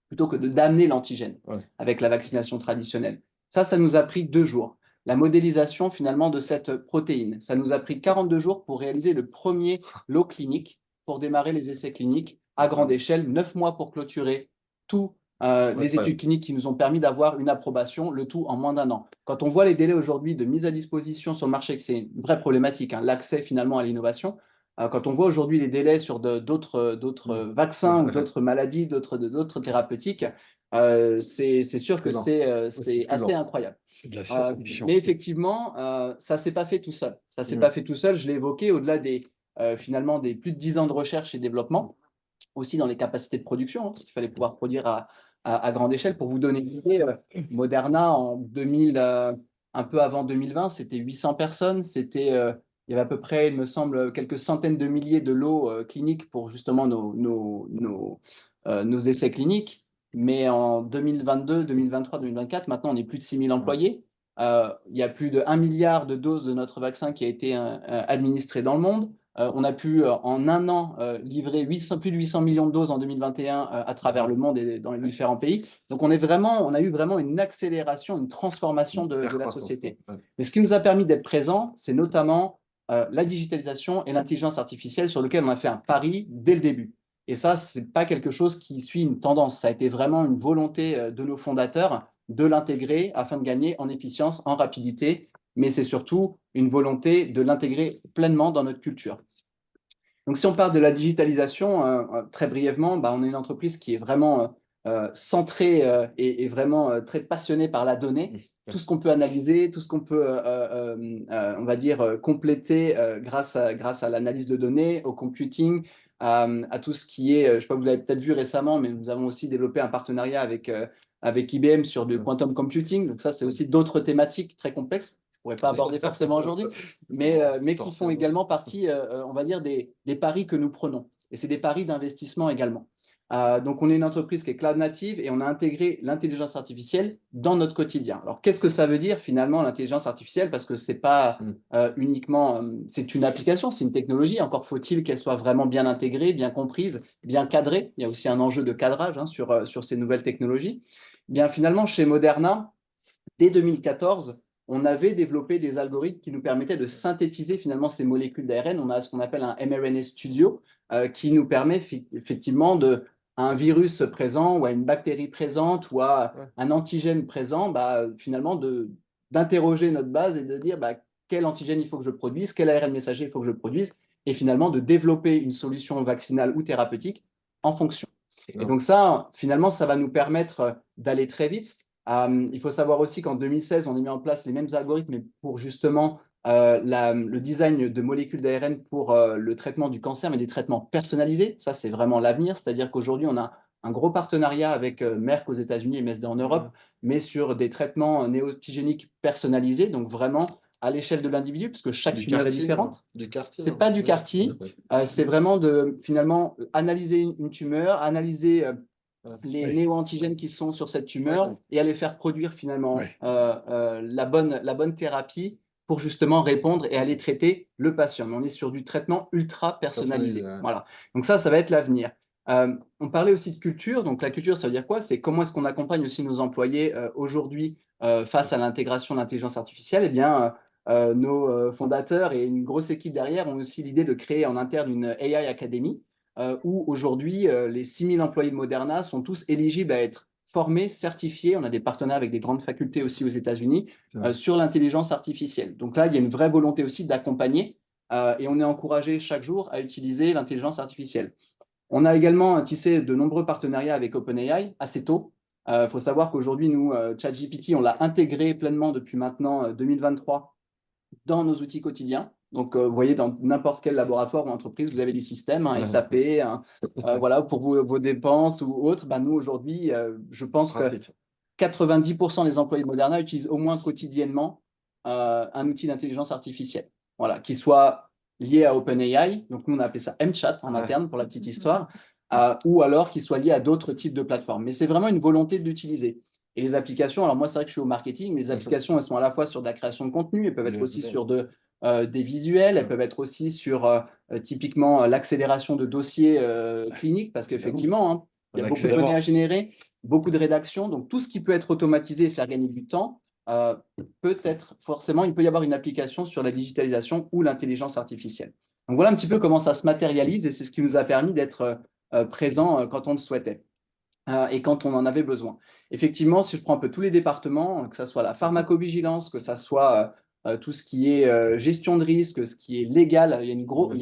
plutôt que d'amener l'antigène avec la vaccination traditionnelle. Ça nous a pris 2 jours. La modélisation finalement de cette protéine, ça nous a pris 42 jours pour réaliser le premier lot clinique, pour démarrer les essais cliniques à grande échelle, 9 mois pour clôturer tous les études cliniques qui nous ont permis d'avoir une approbation, le tout en moins d'1 an. Quand on voit les délais aujourd'hui de mise à disposition sur le marché, que c'est une vraie problématique, l'accès finalement à l'innovation, quand on voit aujourd'hui les délais sur d'autres vaccins ou d'autres maladies, d'autres thérapeutiques, c'est sûr que c'est assez incroyable. C'est de la science-fiction. Mais effectivement, ça ne s'est pas fait tout seul. Ça ne s'est pas fait tout seul, je l'ai évoqué, au-delà finalement des plus de 10 ans de recherche et développement, aussi dans les capacités de production, parce qu'il fallait pouvoir produire à grande échelle. Pour vous donner une idée, Moderna, en 2000, un peu avant 2020, c'était 800 personnes. Il y avait à peu près, il me semble, quelques centaines de milliers de lots cliniques pour justement nos essais cliniques. Mais en 2022, 2023, 2024, maintenant, on est plus de 6000 employés. Il y a plus de 1 milliard de doses de notre vaccin qui a été administré dans le monde. On a pu, en 1 an, livrer plus de 800 millions de doses en 2021 à travers le monde et dans les différents pays. Donc, on a eu vraiment une accélération, une transformation de la société. Mais ce qui nous a permis d'être présents, c'est notamment la digitalisation et l'intelligence artificielle sur lequel on a fait un pari dès le début. Et ça, ce n'est pas quelque chose qui suit une tendance. Ça a été vraiment une volonté de nos fondateurs de l'intégrer afin de gagner en efficience, en rapidité, mais c'est surtout une volonté de l'intégrer pleinement dans notre culture. Donc, si on parle de la digitalisation, très brièvement, on est une entreprise qui est vraiment centrée et vraiment très passionnée par la donnée. Tout ce qu'on peut analyser, tout ce qu'on peut, on va dire, compléter grâce à l'analyse de données, au computing, à tout ce qui est, je ne sais pas, vous l'avez peut-être vu récemment, mais nous avons aussi développé un partenariat avec IBM sur du quantum computing. Donc ça, c'est aussi d'autres thématiques très complexes que je ne pourrais pas aborder forcément aujourd'hui, mais qui font également partie, on va dire, des paris que nous prenons. Et c'est des paris d'investissement également. Donc, on est une entreprise qui est cloud native et on a intégré l'intelligence artificielle dans notre quotidien. Alors, qu'est-ce que ça veut dire finalement l'intelligence artificielle? Parce que c'est pas uniquement, c'est une application, c'est une technologie. Encore faut-il qu'elle soit vraiment bien intégrée, bien comprise, bien cadrée. Il y a aussi un enjeu de cadrage sur ces nouvelles technologies. Bien, finalement, chez Moderna, dès 2014, on avait développé des algorithmes qui nous permettaient de synthétiser finalement ces molécules d'ARN. On a ce qu'on appelle un mRNA Studio qui nous permet effectivement à un virus présent ou à une bactérie présente ou à un antigène présent, finalement d'interroger notre base et de dire quel antigène il faut que je produise, quel ARN messager il faut que je produise, et finalement de développer une solution vaccinale ou thérapeutique en fonction. Et donc ça, finalement, ça va nous permettre d'aller très vite. Il faut savoir aussi qu'en 2016, on a mis en place les mêmes algorithmes, mais pour justement le design de molécules d'ARN pour le traitement du cancer, mais des traitements personnalisés. Ça, c'est vraiment l'avenir. C'est-à-dire qu'aujourd'hui, on a un gros partenariat avec Merck aux États-Unis et MSD en Europe, mais sur des traitements néotigéniques personnalisés, donc vraiment à l'échelle de l'individu, parce que chaque tumeur est différente. Ce n'est pas du CAR-T, c'est vraiment de finalement analyser une tumeur, analyser les néo-antigènes qui sont sur cette tumeur et aller faire produire finalement la bonne thérapie pour justement répondre et aller traiter le patient. Mais on est sur du traitement ultra personnalisé. Voilà. Donc ça va être l'avenir. On parlait aussi de culture. Donc la culture, ça veut dire quoi? C'est comment est-ce qu'on accompagne aussi nos employés aujourd'hui face à l'intégration de l'intelligence artificielle? Eh bien, nos fondateurs et une grosse équipe derrière ont aussi l'idée de créer en interne une AI Academy où aujourd'hui, les 6000 employés de Moderna sont tous éligibles à être formés, certifiés. On a des partenaires avec des grandes facultés aussi aux États-Unis sur l'intelligence artificielle. Donc là, il y a une vraie volonté aussi d'accompagner et on est encouragé chaque jour à utiliser l'intelligence artificielle. On a également tissé de nombreux partenariats avec OpenAI assez tôt. Il faut savoir qu'aujourd'hui, nous, ChatGPT, on l'a intégré pleinement depuis maintenant 2023 dans nos outils quotidiens. Donc, vous voyez, dans n'importe quel laboratoire ou entreprise, vous avez des systèmes, SAP, voilà, pour vos dépenses ou autres. Nous, aujourd'hui, je pense que 90% des employés de Moderna utilisent au moins quotidiennement un outil d'intelligence artificielle, voilà, qui soit lié à OpenAI. Donc, nous, on a appelé ça mChat en interne pour la petite histoire, ou alors qui soit lié à d'autres types de plateformes. Mais c'est vraiment une volonté de l'utiliser. Et les applications, alors moi, c'est vrai que je suis au marketing, mais les applications, elles sont à la fois sur de la création de contenu, elles peuvent être aussi sur des visuels, elles peuvent être aussi sur typiquement l'accélération de dossiers cliniques, parce qu'effectivement, hein, il y a beaucoup de données à générer, beaucoup de rédaction, donc tout ce qui peut être automatisé et faire gagner du temps, peut-être forcément, il peut y avoir une application sur la digitalisation ou l'intelligence artificielle. Donc voilà un petit peu comment ça se matérialise et c'est ce qui nous a permis d'être présents quand on le souhaitait et quand on en avait besoin. Effectivement, si je prends un peu tous les départements, que ce soit la pharmacovigilance, que ce soit tout ce qui est gestion de risque, ce qui est légal, il y a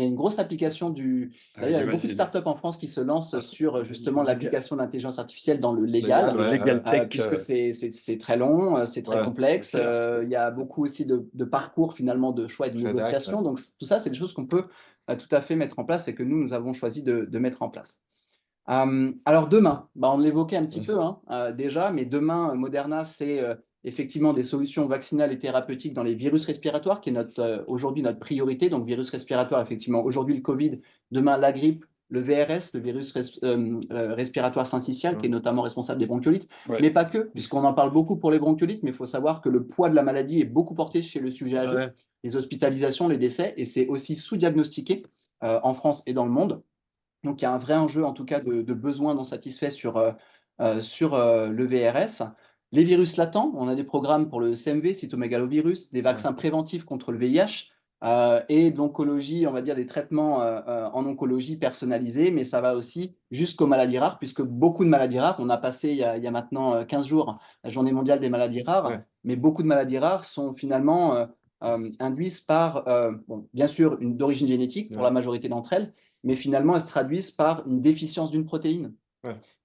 une grosse application D'ailleurs, il y a beaucoup de startups en France qui se lancent sur justement l'application de l'intelligence artificielle dans le légal, puisque c'est très long, c'est très complexe. Il y a beaucoup aussi de parcours finalement de choix et de négociation. Donc tout ça, c'est des choses qu'on peut tout à fait mettre en place et que nous avons choisi de mettre en place. Alors demain, on l'évoquait un petit peu déjà, mais demain, Moderna, c'est effectivement des solutions vaccinales et thérapeutiques dans les virus respiratoires, qui est aujourd'hui notre priorité. Donc virus respiratoire, effectivement, aujourd'hui le Covid, demain la grippe, le VRS, le virus respiratoire syncytial, qui est notamment responsable des bronchiolites, mais pas que, puisqu'on en parle beaucoup pour les bronchiolites, mais il faut savoir que le poids de la maladie est beaucoup porté chez le sujet âgé, les hospitalisations, les décès, et c'est aussi sous-diagnostiqué en France et dans le monde. Donc, il y a un vrai enjeu, en tout cas, de besoins non satisfaits sur le VRS. Les virus latents, on a des programmes pour le CMV, cytomégalovirus, des vaccins préventifs contre le VIH et de l'oncologie, on va dire des traitements en oncologie personnalisés, mais ça va aussi jusqu'aux maladies rares, puisque beaucoup de maladies rares, on a passé il y a maintenant 15 jours la journée mondiale des maladies rares, mais beaucoup de maladies rares sont finalement induites par, bien sûr, d'origine génétique pour la majorité d'entre elles, mais finalement, elles se traduisent par une déficience d'une protéine.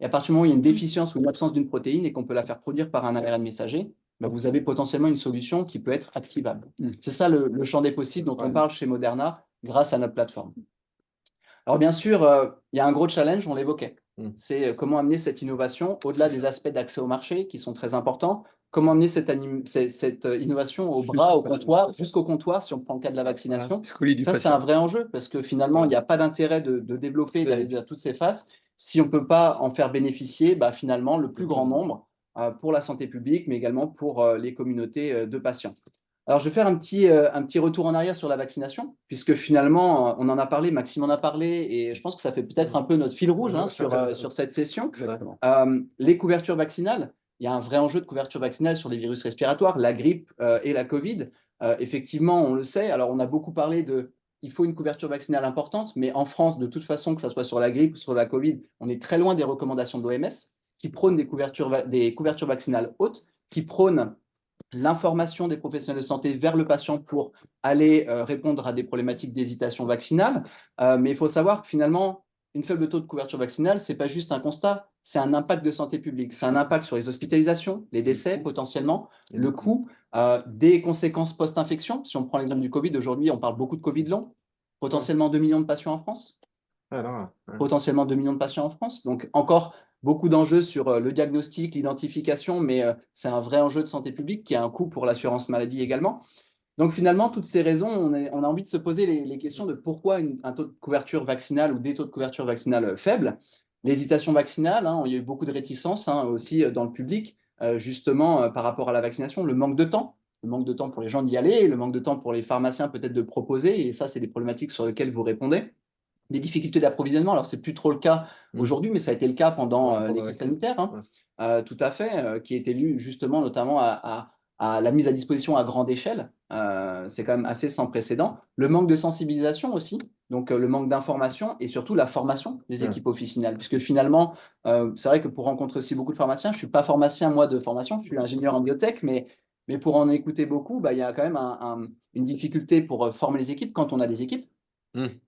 Et à partir du moment où il y a une déficience ou une absence d'une protéine et qu'on peut la faire produire par un ARN messager, vous avez potentiellement une solution qui peut être activable. C'est ça le champ des possibles dont on parle chez Moderna grâce à notre plateforme. Alors bien sûr, il y a un gros challenge, on l'évoquait. C'est comment amener cette innovation au-delà des aspects d'accès au marché qui sont très importants, comment amener cette innovation au bras, au comptoir, jusqu'au comptoir, si on prend le cas de la vaccination. Ça, c'est un vrai enjeu parce que finalement, il n'y a pas d'intérêt de développer, d'aller vers toutes ces phases si on ne peut pas en faire bénéficier finalement le plus grand nombre pour la santé publique, mais également pour les communautés de patients. Alors, je vais faire un petit retour en arrière sur la vaccination, puisque finalement, on en a parlé, Maxime en a parlé, et je pense que ça fait peut-être un peu notre fil rouge sur cette session. Les couvertures vaccinales, il y a un vrai enjeu de couverture vaccinale sur les virus respiratoires, la grippe et la Covid. Effectivement, on le sait. Alors, on a beaucoup parlé il faut une couverture vaccinale importante, mais en France, de toute façon, que ce soit sur la grippe ou sur la Covid, on est très loin des recommandations de l'OMS, qui prônent des couvertures vaccinales hautes, qui prônent l'information des professionnels de santé vers le patient pour aller répondre à des problématiques d'hésitation vaccinale. Mais il faut savoir que finalement, une faible taux de couverture vaccinale, ce n'est pas juste un constat, c'est un impact de santé publique. C'est un impact sur les hospitalisations, les décès potentiellement, le coût, des conséquences post-infection. Si on prend l'exemple du Covid, aujourd'hui, on parle beaucoup de Covid long, potentiellement 2 millions de patients en France. Potentiellement 2 millions de patients en France. Donc encore beaucoup d'enjeux sur le diagnostic, l'identification, mais c'est un vrai enjeu de santé publique qui a un coût pour l'assurance maladie également. Donc finalement, toutes ces raisons, on a envie de se poser les questions de pourquoi un taux de couverture vaccinale ou des taux de couverture vaccinale faibles. L'hésitation vaccinale, il y a eu beaucoup de réticences aussi dans le public, justement par rapport à la vaccination, le manque de temps pour les gens d'y aller, le manque de temps pour les pharmaciens peut-être de proposer, et ça, c'est des problématiques sur lesquelles vous répondez. Des difficultés d'approvisionnement, alors c'est plus trop le cas aujourd'hui, mais ça a été le cas pendant les crises sanitaires, tout à fait, qui est élu justement notamment à la mise à disposition à grande échelle. C'est quand même assez sans précédent. Le manque de sensibilisation aussi, donc le manque d'information et surtout la formation des équipes officinales, puisque finalement, c'est vrai que pour rencontrer aussi beaucoup de pharmaciens, je ne suis pas pharmacien moi de formation, je suis ingénieur en biotech, mais pour en écouter beaucoup, il y a quand même une difficulté pour former les équipes quand on a des équipes.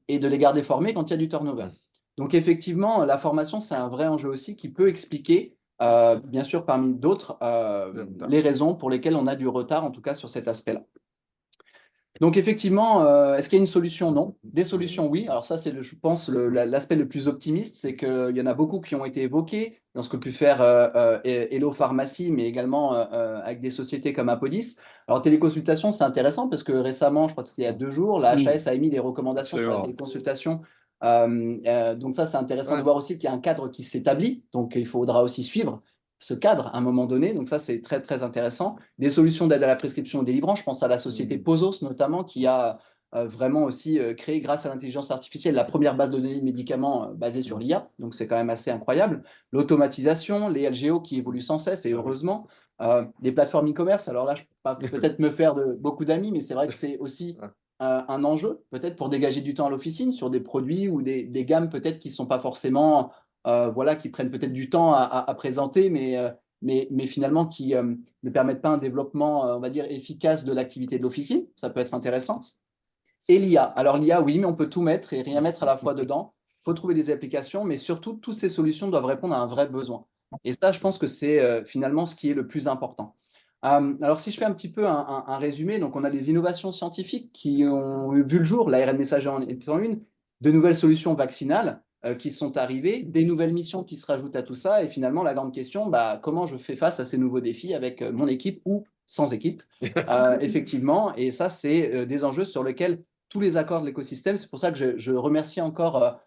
Et de les garder formés quand il y a du turnover. Donc effectivement, la formation, c'est un vrai enjeu aussi qui peut expliquer, bien sûr, parmi d'autres, les raisons pour lesquelles on a du retard, en tout cas sur cet aspect-là. Donc effectivement, est-ce qu'il y a une solution? Non. Des solutions, oui. Alors ça, c'est, je pense, l'aspect le plus optimiste, c'est qu'il y en a beaucoup qui ont été évoqués dans ce que peut faire Hello Pharmacy, mais également avec des sociétés comme Apodis. Alors téléconsultation, c'est intéressant parce que récemment, je crois que c'était il y a 2 jours, la HAS a émis des recommandations pour la téléconsultation. Donc ça, c'est intéressant de voir aussi qu'il y a un cadre qui s'établit. Donc il faudra aussi suivre ce cadre à un moment donné. Donc ça, c'est très, très intéressant. Des solutions d'aide à la prescription délivrant. Je pense à la société Posos notamment, qui a vraiment aussi créé, grâce à l'intelligence artificielle, la première base de données de médicaments basée sur l'IA. Donc c'est quand même assez incroyable. L'automatisation, les LGO qui évoluent sans cesse et heureusement. Des plateformes e-commerce. Alors là, je peux peut-être me faire beaucoup d'amis, mais c'est vrai que c'est aussi un enjeu, peut-être pour dégager du temps à l'officine sur des produits ou des gammes peut-être qui ne sont pas forcément, voilà, qui prennent peut-être du temps à présenter, mais finalement qui ne permettent pas un développement, on va dire, efficace de l'activité de l'officine. Ça peut être intéressant. Et l'IA. Alors l'IA, oui, mais on peut tout mettre et rien mettre à la fois dedans. Il faut trouver des applications, mais surtout, toutes ces solutions doivent répondre à un vrai besoin. Et ça, je pense que c'est finalement ce qui est le plus important. Alors, si je fais un petit peu un résumé, donc on a des innovations scientifiques qui ont vu le jour, l'ARN messager en étant une, de nouvelles solutions vaccinales qui sont arrivées, des nouvelles missions qui se rajoutent à tout ça, et finalement, la grande question, comment je fais face à ces nouveaux défis avec mon équipe ou sans équipe, effectivement, et ça, c'est des enjeux sur lesquels tous les accords de l'écosystème, c'est pour ça que je remercie encore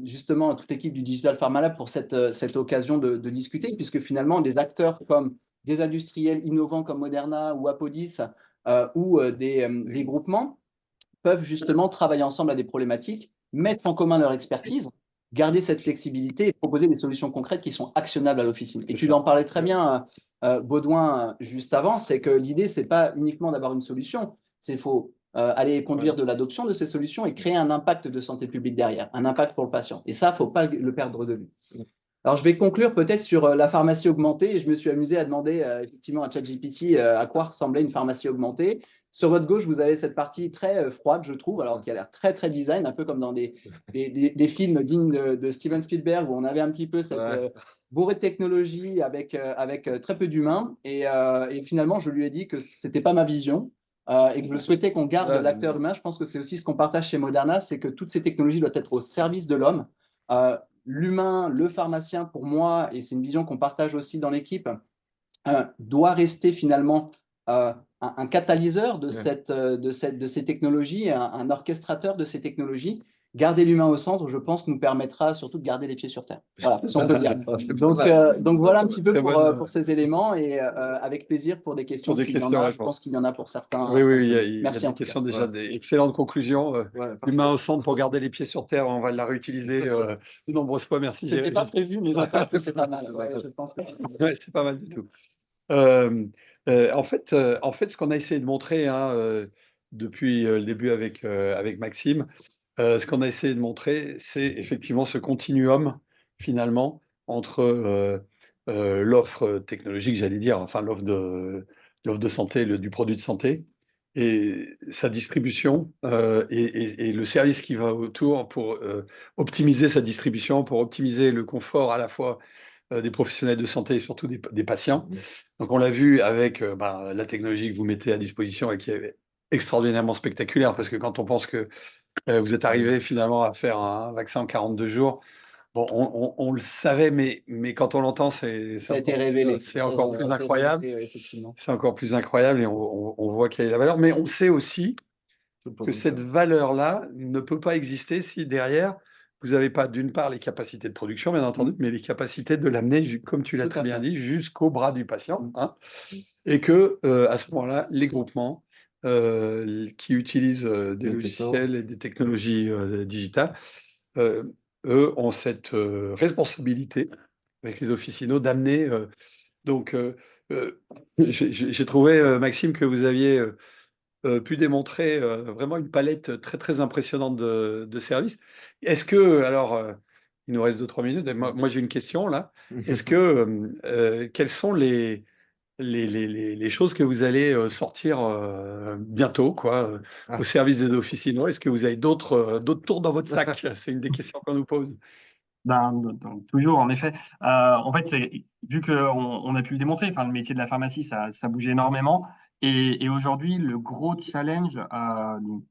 justement toute l'équipe du Digital Pharma Lab pour cette occasion de discuter, puisque finalement, des acteurs comme des industriels innovants comme Moderna ou Apodis ou des groupements peuvent justement travailler ensemble à des problématiques, mettre en commun leur expertise, garder cette flexibilité et proposer des solutions concrètes qui sont actionnables à l'officine. Et tu en parlais très bien, Baudouin, juste avant, c'est que l'idée, ce n'est pas uniquement d'avoir une solution, c'est faut aller conduire de l'adoption de ces solutions et créer un impact de santé publique derrière, un impact pour le patient. Et ça, il ne faut pas le perdre de vue. Alors, je vais conclure peut-être sur la pharmacie augmentée. Je me suis amusé à demander effectivement à ChatGPT à quoi ressemblait une pharmacie augmentée. Sur votre gauche, vous avez cette partie très froide, je trouve, alors qui a l'air très, très design, un peu comme dans des films dignes de Steven Spielberg, où on avait un petit peu cette bourrée de technologie avec très peu d'humains. Et finalement, je lui ai dit que ce n'était pas ma vision. Et que je souhaitais qu'on garde l'acteur humain. Je pense que c'est aussi ce qu'on partage chez Moderna, c'est que toutes ces technologies doivent être au service de l'homme. L'humain, le pharmacien, pour moi, et c'est une vision qu'on partage aussi dans l'équipe, doit rester finalement un catalyseur de ces technologies, un orchestrateur de ces technologies. Garder l'humain au centre, je pense, nous permettra surtout de garder les pieds sur terre. Voilà, si on peut dire. Donc voilà un petit peu pour ces éléments et avec plaisir pour des questions. S'il y en a, je pense qu'il y en a pour certains. Oui, il y a des questions déjà, des excellentes conclusions. L'humain au centre pour garder les pieds sur terre, on va la réutiliser de nombreuses fois. Merci. C'était pas prévu, mais c'est pas mal. Je pense que c'est pas mal du tout. En fait, ce qu'on a essayé de montrer depuis le début avec Maxime, ce qu'on a essayé de montrer, c'est effectivement ce continuum, finalement, entre l'offre technologique, j'allais dire, enfin l'offre de santé, du produit de santé, et sa distribution, et le service qui va autour pour optimiser sa distribution, pour optimiser le confort à la fois des professionnels de santé et surtout des patients. Donc on l'a vu avec la technologie que vous mettez à disposition et qui est extraordinairement spectaculaire, parce que quand on pense que vous êtes arrivé finalement à faire un vaccin en 42 jours, bon, on le savait, mais quand on l'entend, ça a été révélé. C'est encore plus incroyable. Effectivement. C'est encore plus incroyable et on voit quelle est la valeur. Mais on sait aussi que cette valeur-là ne peut pas exister si derrière, vous n'avez pas d'une part les capacités de production, bien entendu, mais les capacités de l'amener, comme tu l'as très bien dit, jusqu'au bras du patient. Et que à ce moment-là, les groupements qui utilisent des logiciels et des technologies digitales, eux ont cette responsabilité avec les officinaux d'amener. Donc, j'ai trouvé, Maxime, que vous aviez pu démontrer vraiment une palette très, très impressionnante de services. Est-ce que, alors, il nous reste 2-3 minutes, et moi j'ai une question là. Est-ce que, quelles sont les choses que vous allez sortir bientôt, au service des officinaux? Est-ce que vous avez d'autres tours dans votre sac? C'est une des questions qu'on nous pose. Donc, toujours, en effet. En fait, vu qu'on a pu le démontrer, enfin, le métier de la pharmacie, ça bouge énormément. Et aujourd'hui, le gros challenge, donc,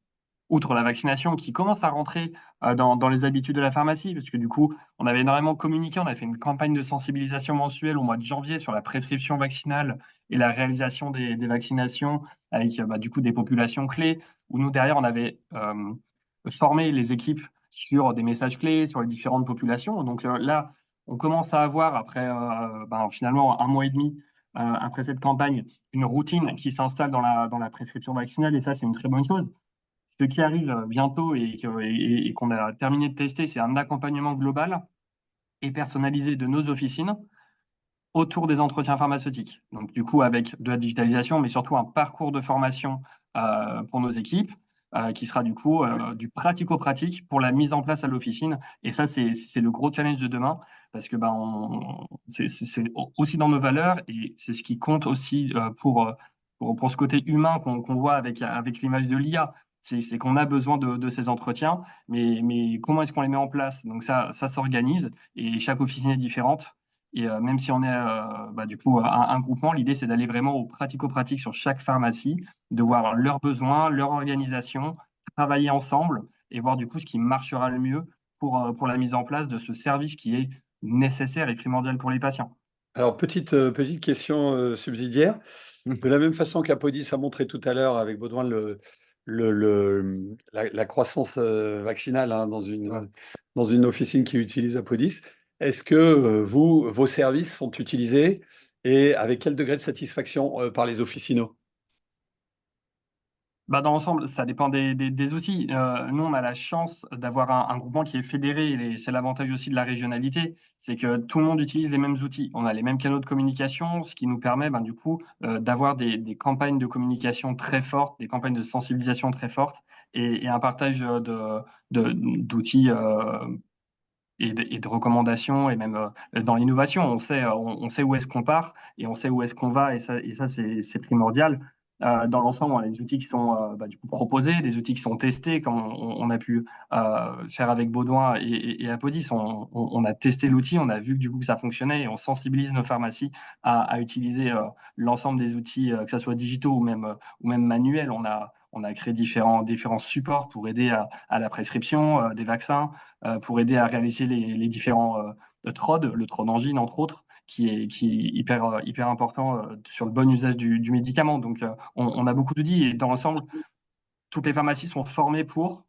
outre la vaccination, qui commence à rentrer dans les habitudes de la pharmacie, parce que du coup, on avait énormément communiqué, on a fait une campagne de sensibilisation mensuelle au mois de janvier sur la prescription vaccinale et la réalisation des vaccinations avec du coup des populations clés, où nous, derrière, on avait formé les équipes sur des messages clés, sur les différentes populations. Donc là, On commence à avoir, après finalement 1 mois et demi, après cette campagne, une routine qui s'installe dans la prescription vaccinale, et ça, c'est une très bonne chose. Ce qui arrive bientôt et qu'on a terminé de tester, c'est un accompagnement global et personnalisé de nos officines autour des entretiens pharmaceutiques. Donc, du coup, avec de la digitalisation, mais surtout un parcours de formation pour nos équipes, qui sera du coup du pratico-pratique pour la mise en place à l'officine. Et ça, c'est le gros challenge de demain, parce que c'est aussi dans nos valeurs et c'est ce qui compte aussi pour ce côté humain qu'on voit avec l'image de l'IA. C'est qu'on a besoin de ces entretiens, mais comment est-ce qu'on les met en place? Donc ça s'organise et chaque officine est différente. Et même si on est du coup un groupement, l'idée c'est d'aller vraiment au pratico-pratique sur chaque pharmacie, de voir leurs besoins, leur organisation, travailler ensemble et voir du coup ce qui marchera le mieux pour la mise en place de ce service qui est nécessaire et primordial pour les patients. Alors, petite question subsidiaire. De la même façon qu'Apodis a montré tout à l'heure avec Baudouin la croissance vaccinale hein, dans une officine qui utilise Apodis, est-ce que vos services sont utilisés et avec quel degré de satisfaction par les officinaux? Dans l'ensemble, ça dépend des outils. Nous, on a la chance d'avoir un groupement qui est fédéré et c'est l'avantage aussi de la régionalité, c'est que tout le monde utilise les mêmes outils. On a les mêmes canaux de communication, ce qui nous permet, du coup, d'avoir des campagnes de communication très fortes, des campagnes de sensibilisation très fortes et un partage d'outils, et de recommandations et même, dans l'innovation. On sait où est-ce qu'on part et on sait où est-ce qu'on va et ça c'est primordial. Dans l'ensemble, on a des outils qui sont, du coup proposés, des outils qui sont testés comme on a pu, faire avec Baudouin et Apodis. On a testé l'outil, on a vu que du coup que ça fonctionnait et on sensibilise nos pharmacies à utiliser, l'ensemble des outils, que ça soit digitaux ou même manuels. On a créé différents supports pour aider à la prescription, des vaccins, pour aider à réaliser les différents TROD, le TROD angine entre autres, qui est hyper important sur le bon usage du médicament. Donc on a beaucoup d'outils et dans l'ensemble, toutes les pharmacies sont formées pour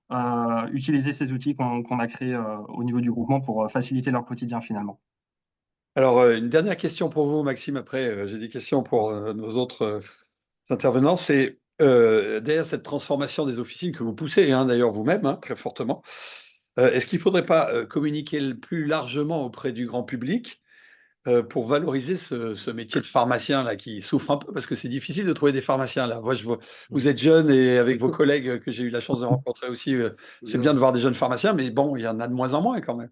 utiliser ces outils qu'on a créés au niveau du groupement pour faciliter leur quotidien finalement. Alors, une dernière question pour vous, Maxime. Après, j'ai des questions pour nos autres intervenants. C'est derrière cette transformation des officines que vous poussez, hein, d'ailleurs vous-même, hein, très fortement. Est-ce qu'il ne faudrait pas communiquer plus largement auprès du grand public pour valoriser ce métier de pharmacien là qui souffre un peu parce que c'est difficile de trouver des pharmaciens là. Moi, je vois, vous êtes jeune et avec vos collègues que j'ai eu la chance de rencontrer aussi, c'est bien de voir des jeunes pharmaciens, mais bon, il y en a de moins en moins quand même.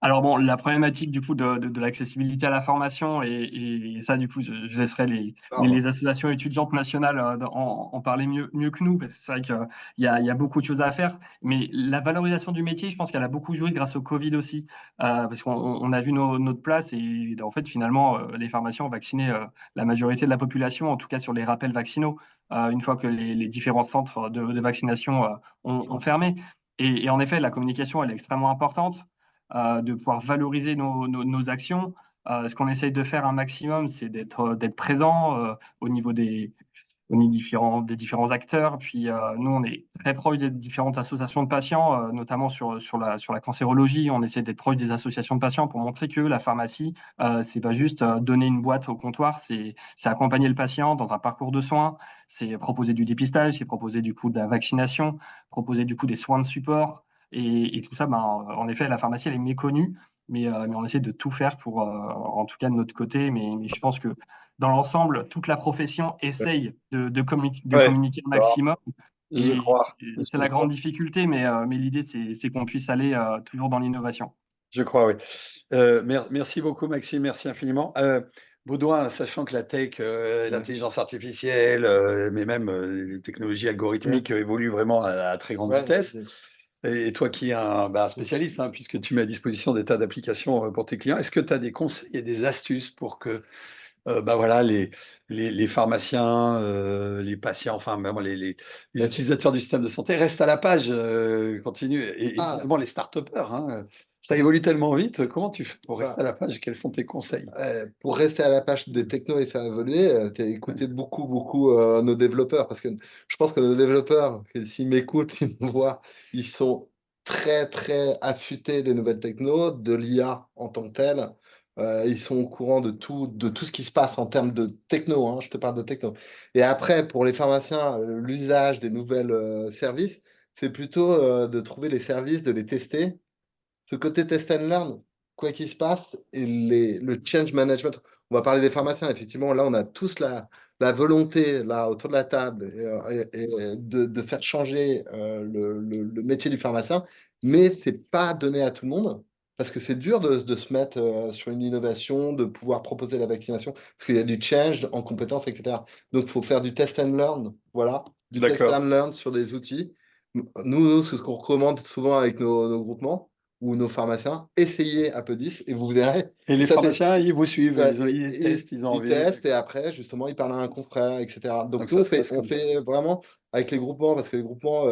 Alors bon, la problématique du coup de l'accessibilité à la formation et ça du coup je laisserai les associations étudiantes nationales en parler mieux que nous parce que c'est vrai qu'il y a beaucoup de choses à faire. Mais la valorisation du métier, je pense qu'elle a beaucoup joué grâce au Covid aussi parce qu'on a vu notre place et en fait finalement les pharmaciens ont vacciné la majorité de la population, en tout cas sur les rappels vaccinaux, une fois que les différents centres de vaccination ont fermé. Et en effet, la communication elle est extrêmement importante. De pouvoir valoriser nos actions. Ce qu'on essaye de faire un maximum, c'est d'être présent au niveau des différents acteurs. Puis nous, on est très proche des différentes associations de patients, notamment sur la cancérologie. On essaie d'être proche des associations de patients pour montrer que la pharmacie, c'est pas juste donner une boîte au comptoir, c'est accompagner le patient dans un parcours de soins, c'est proposer du dépistage, c'est proposer du coup de la vaccination, proposer du coup des soins de support. Et tout ça, en effet, la pharmacie, elle est méconnue, mais on essaie de tout faire pour, en tout cas de notre côté. Mais je pense que dans l'ensemble, toute la profession essaye de Ouais, communiquer au maximum. je Et crois. c'est la grande difficulté, mais l'idée, c'est qu'on puisse aller toujours dans l'innovation. Je crois, oui. Merci beaucoup, Maxime, merci infiniment. Baudouin, sachant que la tech, l'intelligence artificielle, mais même les technologies algorithmiques évoluent vraiment à très grande vitesse. Et toi qui es un spécialiste, hein, puisque tu mets à disposition des tas d'applications pour tes clients, est-ce que tu as des conseils et des astuces pour que voilà, les pharmaciens, les patients, enfin même les utilisateurs du système de santé restent à la page, continuent et évidemment les start-upers, hein, ça évolue tellement vite. Comment tu fais pour rester à la page? Quels sont tes conseils? Pour rester à la page des technos et faire évoluer, tu as écouté beaucoup nos développeurs parce que je pense que nos développeurs, s'ils m'écoutent, ils me voient, ils sont très, très affûtés des nouvelles techno, de l'IA en tant que telle. Ils sont au courant de tout ce qui se passe en termes de techno, hein, je te parle de techno. Et après, pour les pharmaciens, l'usage des nouvelles services, c'est plutôt de trouver les services, de les tester. Ce côté test and learn, quoi qu'il se passe, et le change management. On va parler des pharmaciens, effectivement, là, on a tous la volonté, là, autour de la table, et de faire changer le métier du pharmacien, mais c'est pas donné à tout le monde. Parce que c'est dur de se mettre sur une innovation, de pouvoir proposer la vaccination, parce qu'il y a du change en compétences, etc. Donc, il faut faire du test and learn, voilà, du test D'accord. and learn sur des outils. Nous c'est ce qu'on recommande souvent avec nos groupements ou nos pharmaciens. Essayez Apodis et vous verrez. Et les Ça pharmaciens, ils vous suivent, Ouais, ils testent, ils ont ils envie. testent et après, justement, ils parlent à un confrère, etc. Donc, Donc nous, ça se passe on comme ça. fait vraiment avec les groupements, parce que les groupements,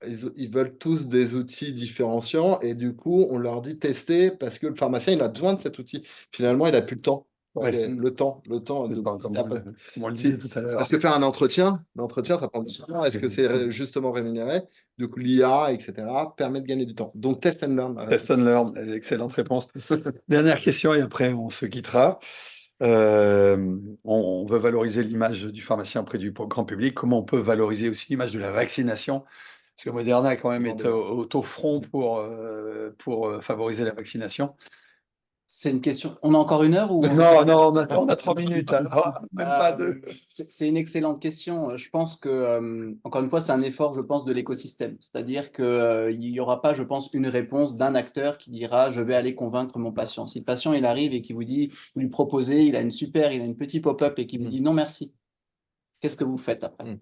ils veulent tous des outils différenciants et du coup, on leur dit tester parce que le pharmacien, il a besoin de cet outil. Finalement, il n'a plus le temps. Ok, Ouais. le temps. C'est Donc, pas comme comme on le si- disait tout à l'heure. parce que faire un entretien, l'entretien, ça prend du temps. Est-ce que c'est justement rémunéré? Du coup, l'IA, etc., permet de gagner du temps. Donc, test and learn. Test and learn, excellente réponse. Dernière question et après on se quittera. On veut valoriser l'image du pharmacien auprès du grand public. Comment on peut valoriser aussi l'image de la vaccination? Parce que Moderna quand même est au front pour favoriser la vaccination. C'est une question. On a encore 1 heure ou Non, non, on a 3 minutes, alors, même pas 2. C'est une excellente question. Je pense que, encore une fois, c'est un effort, je pense, de l'écosystème. C'est-à-dire qu'il n'y aura pas, je pense, une réponse d'un acteur qui dira je vais aller convaincre mon patient. Si le patient il arrive et qui vous dit, vous lui proposez, il a une petite pop-up et qui vous dit non merci, qu'est-ce que vous faites après?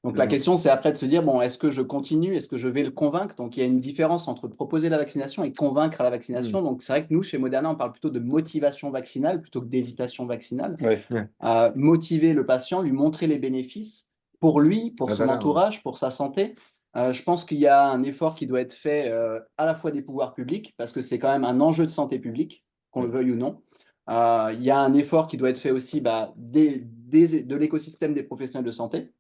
Donc la question, c'est après de se dire, bon, est-ce que je continue? Est-ce que je vais le convaincre? Donc il y a une différence entre proposer la vaccination et convaincre à la vaccination. Donc c'est vrai que nous, chez Moderna, on parle plutôt de motivation vaccinale plutôt que d'hésitation vaccinale. Ouais. Motiver le patient, lui montrer les bénéfices pour lui, pour son entourage, pour sa santé. Je pense qu'il y a un effort qui doit être fait à la fois des pouvoirs publics, parce que c'est quand même un enjeu de santé publique, qu'on le veuille ou non. Il y a un effort qui doit être fait aussi de l'écosystème des professionnels de santé.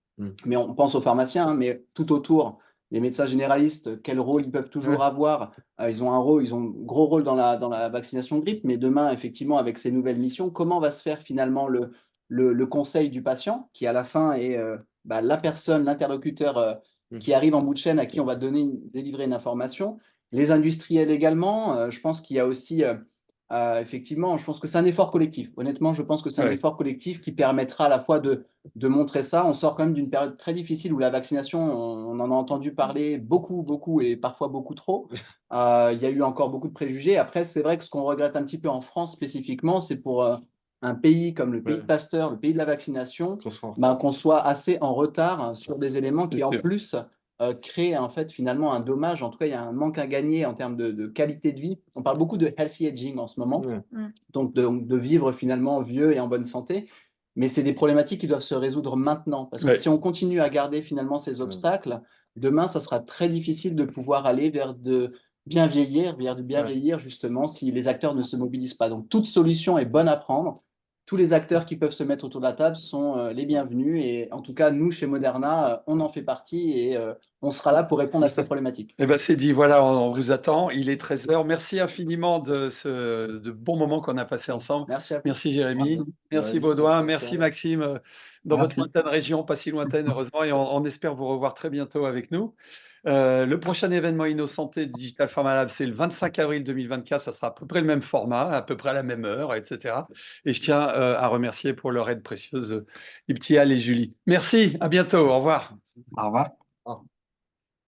Mais on pense aux pharmaciens, hein, mais tout autour, les médecins généralistes, quel rôle ils peuvent toujours avoir? Ils ont un gros rôle dans la vaccination grippe, mais demain, effectivement, avec ces nouvelles missions, comment va se faire finalement le conseil du patient, qui à la fin est la personne, l'interlocuteur qui arrive en bout de chaîne, à qui on va délivrer une information. Les industriels également, je pense qu'il y a aussi effectivement, je pense que c'est un effort collectif. Honnêtement, je pense que c'est un effort collectif qui permettra à la fois de montrer ça. On sort quand même d'une période très difficile où la vaccination, on en a entendu parler beaucoup, beaucoup et parfois beaucoup trop. Il y a eu encore beaucoup de préjugés. Après, c'est vrai que ce qu'on regrette un petit peu en France spécifiquement, c'est pour un pays comme le pays de Pasteur, le pays de la vaccination, qu'on soit assez en retard sur des éléments qui en plus créent en fait finalement un dommage. En tout cas, il y a un manque à gagner en termes de qualité de vie. On parle beaucoup de healthy aging en ce moment, donc de vivre finalement vieux et en bonne santé. Mais c'est des problématiques qui doivent se résoudre maintenant. Parce que si on continue à garder finalement ces obstacles, demain, ça sera très difficile de pouvoir aller vers de bien vieillir, vieillir justement, si les acteurs ne se mobilisent pas. Donc, toute solution est bonne à prendre. Tous les acteurs qui peuvent se mettre autour de la table sont les bienvenus. Et en tout cas, nous, chez Moderna, on en fait partie et on sera là pour répondre à ces problématiques. Eh ben, c'est dit, voilà, on vous attend. Il est 13h. Merci infiniment de bons moments qu'on a passés ensemble. Merci Jérémy. Merci Baudouin. Merci Maxime, dans votre lointaine région, pas si lointaine, heureusement. Et on espère vous revoir très bientôt avec nous. Le prochain événement InnoSanté Digital Pharma Lab, c'est le 25 avril 2024. Ça sera à peu près le même format, à peu près à la même heure, etc. Et je tiens à remercier pour leur aide précieuse Ibtial et Julie. Merci, à bientôt. Au revoir. Au revoir.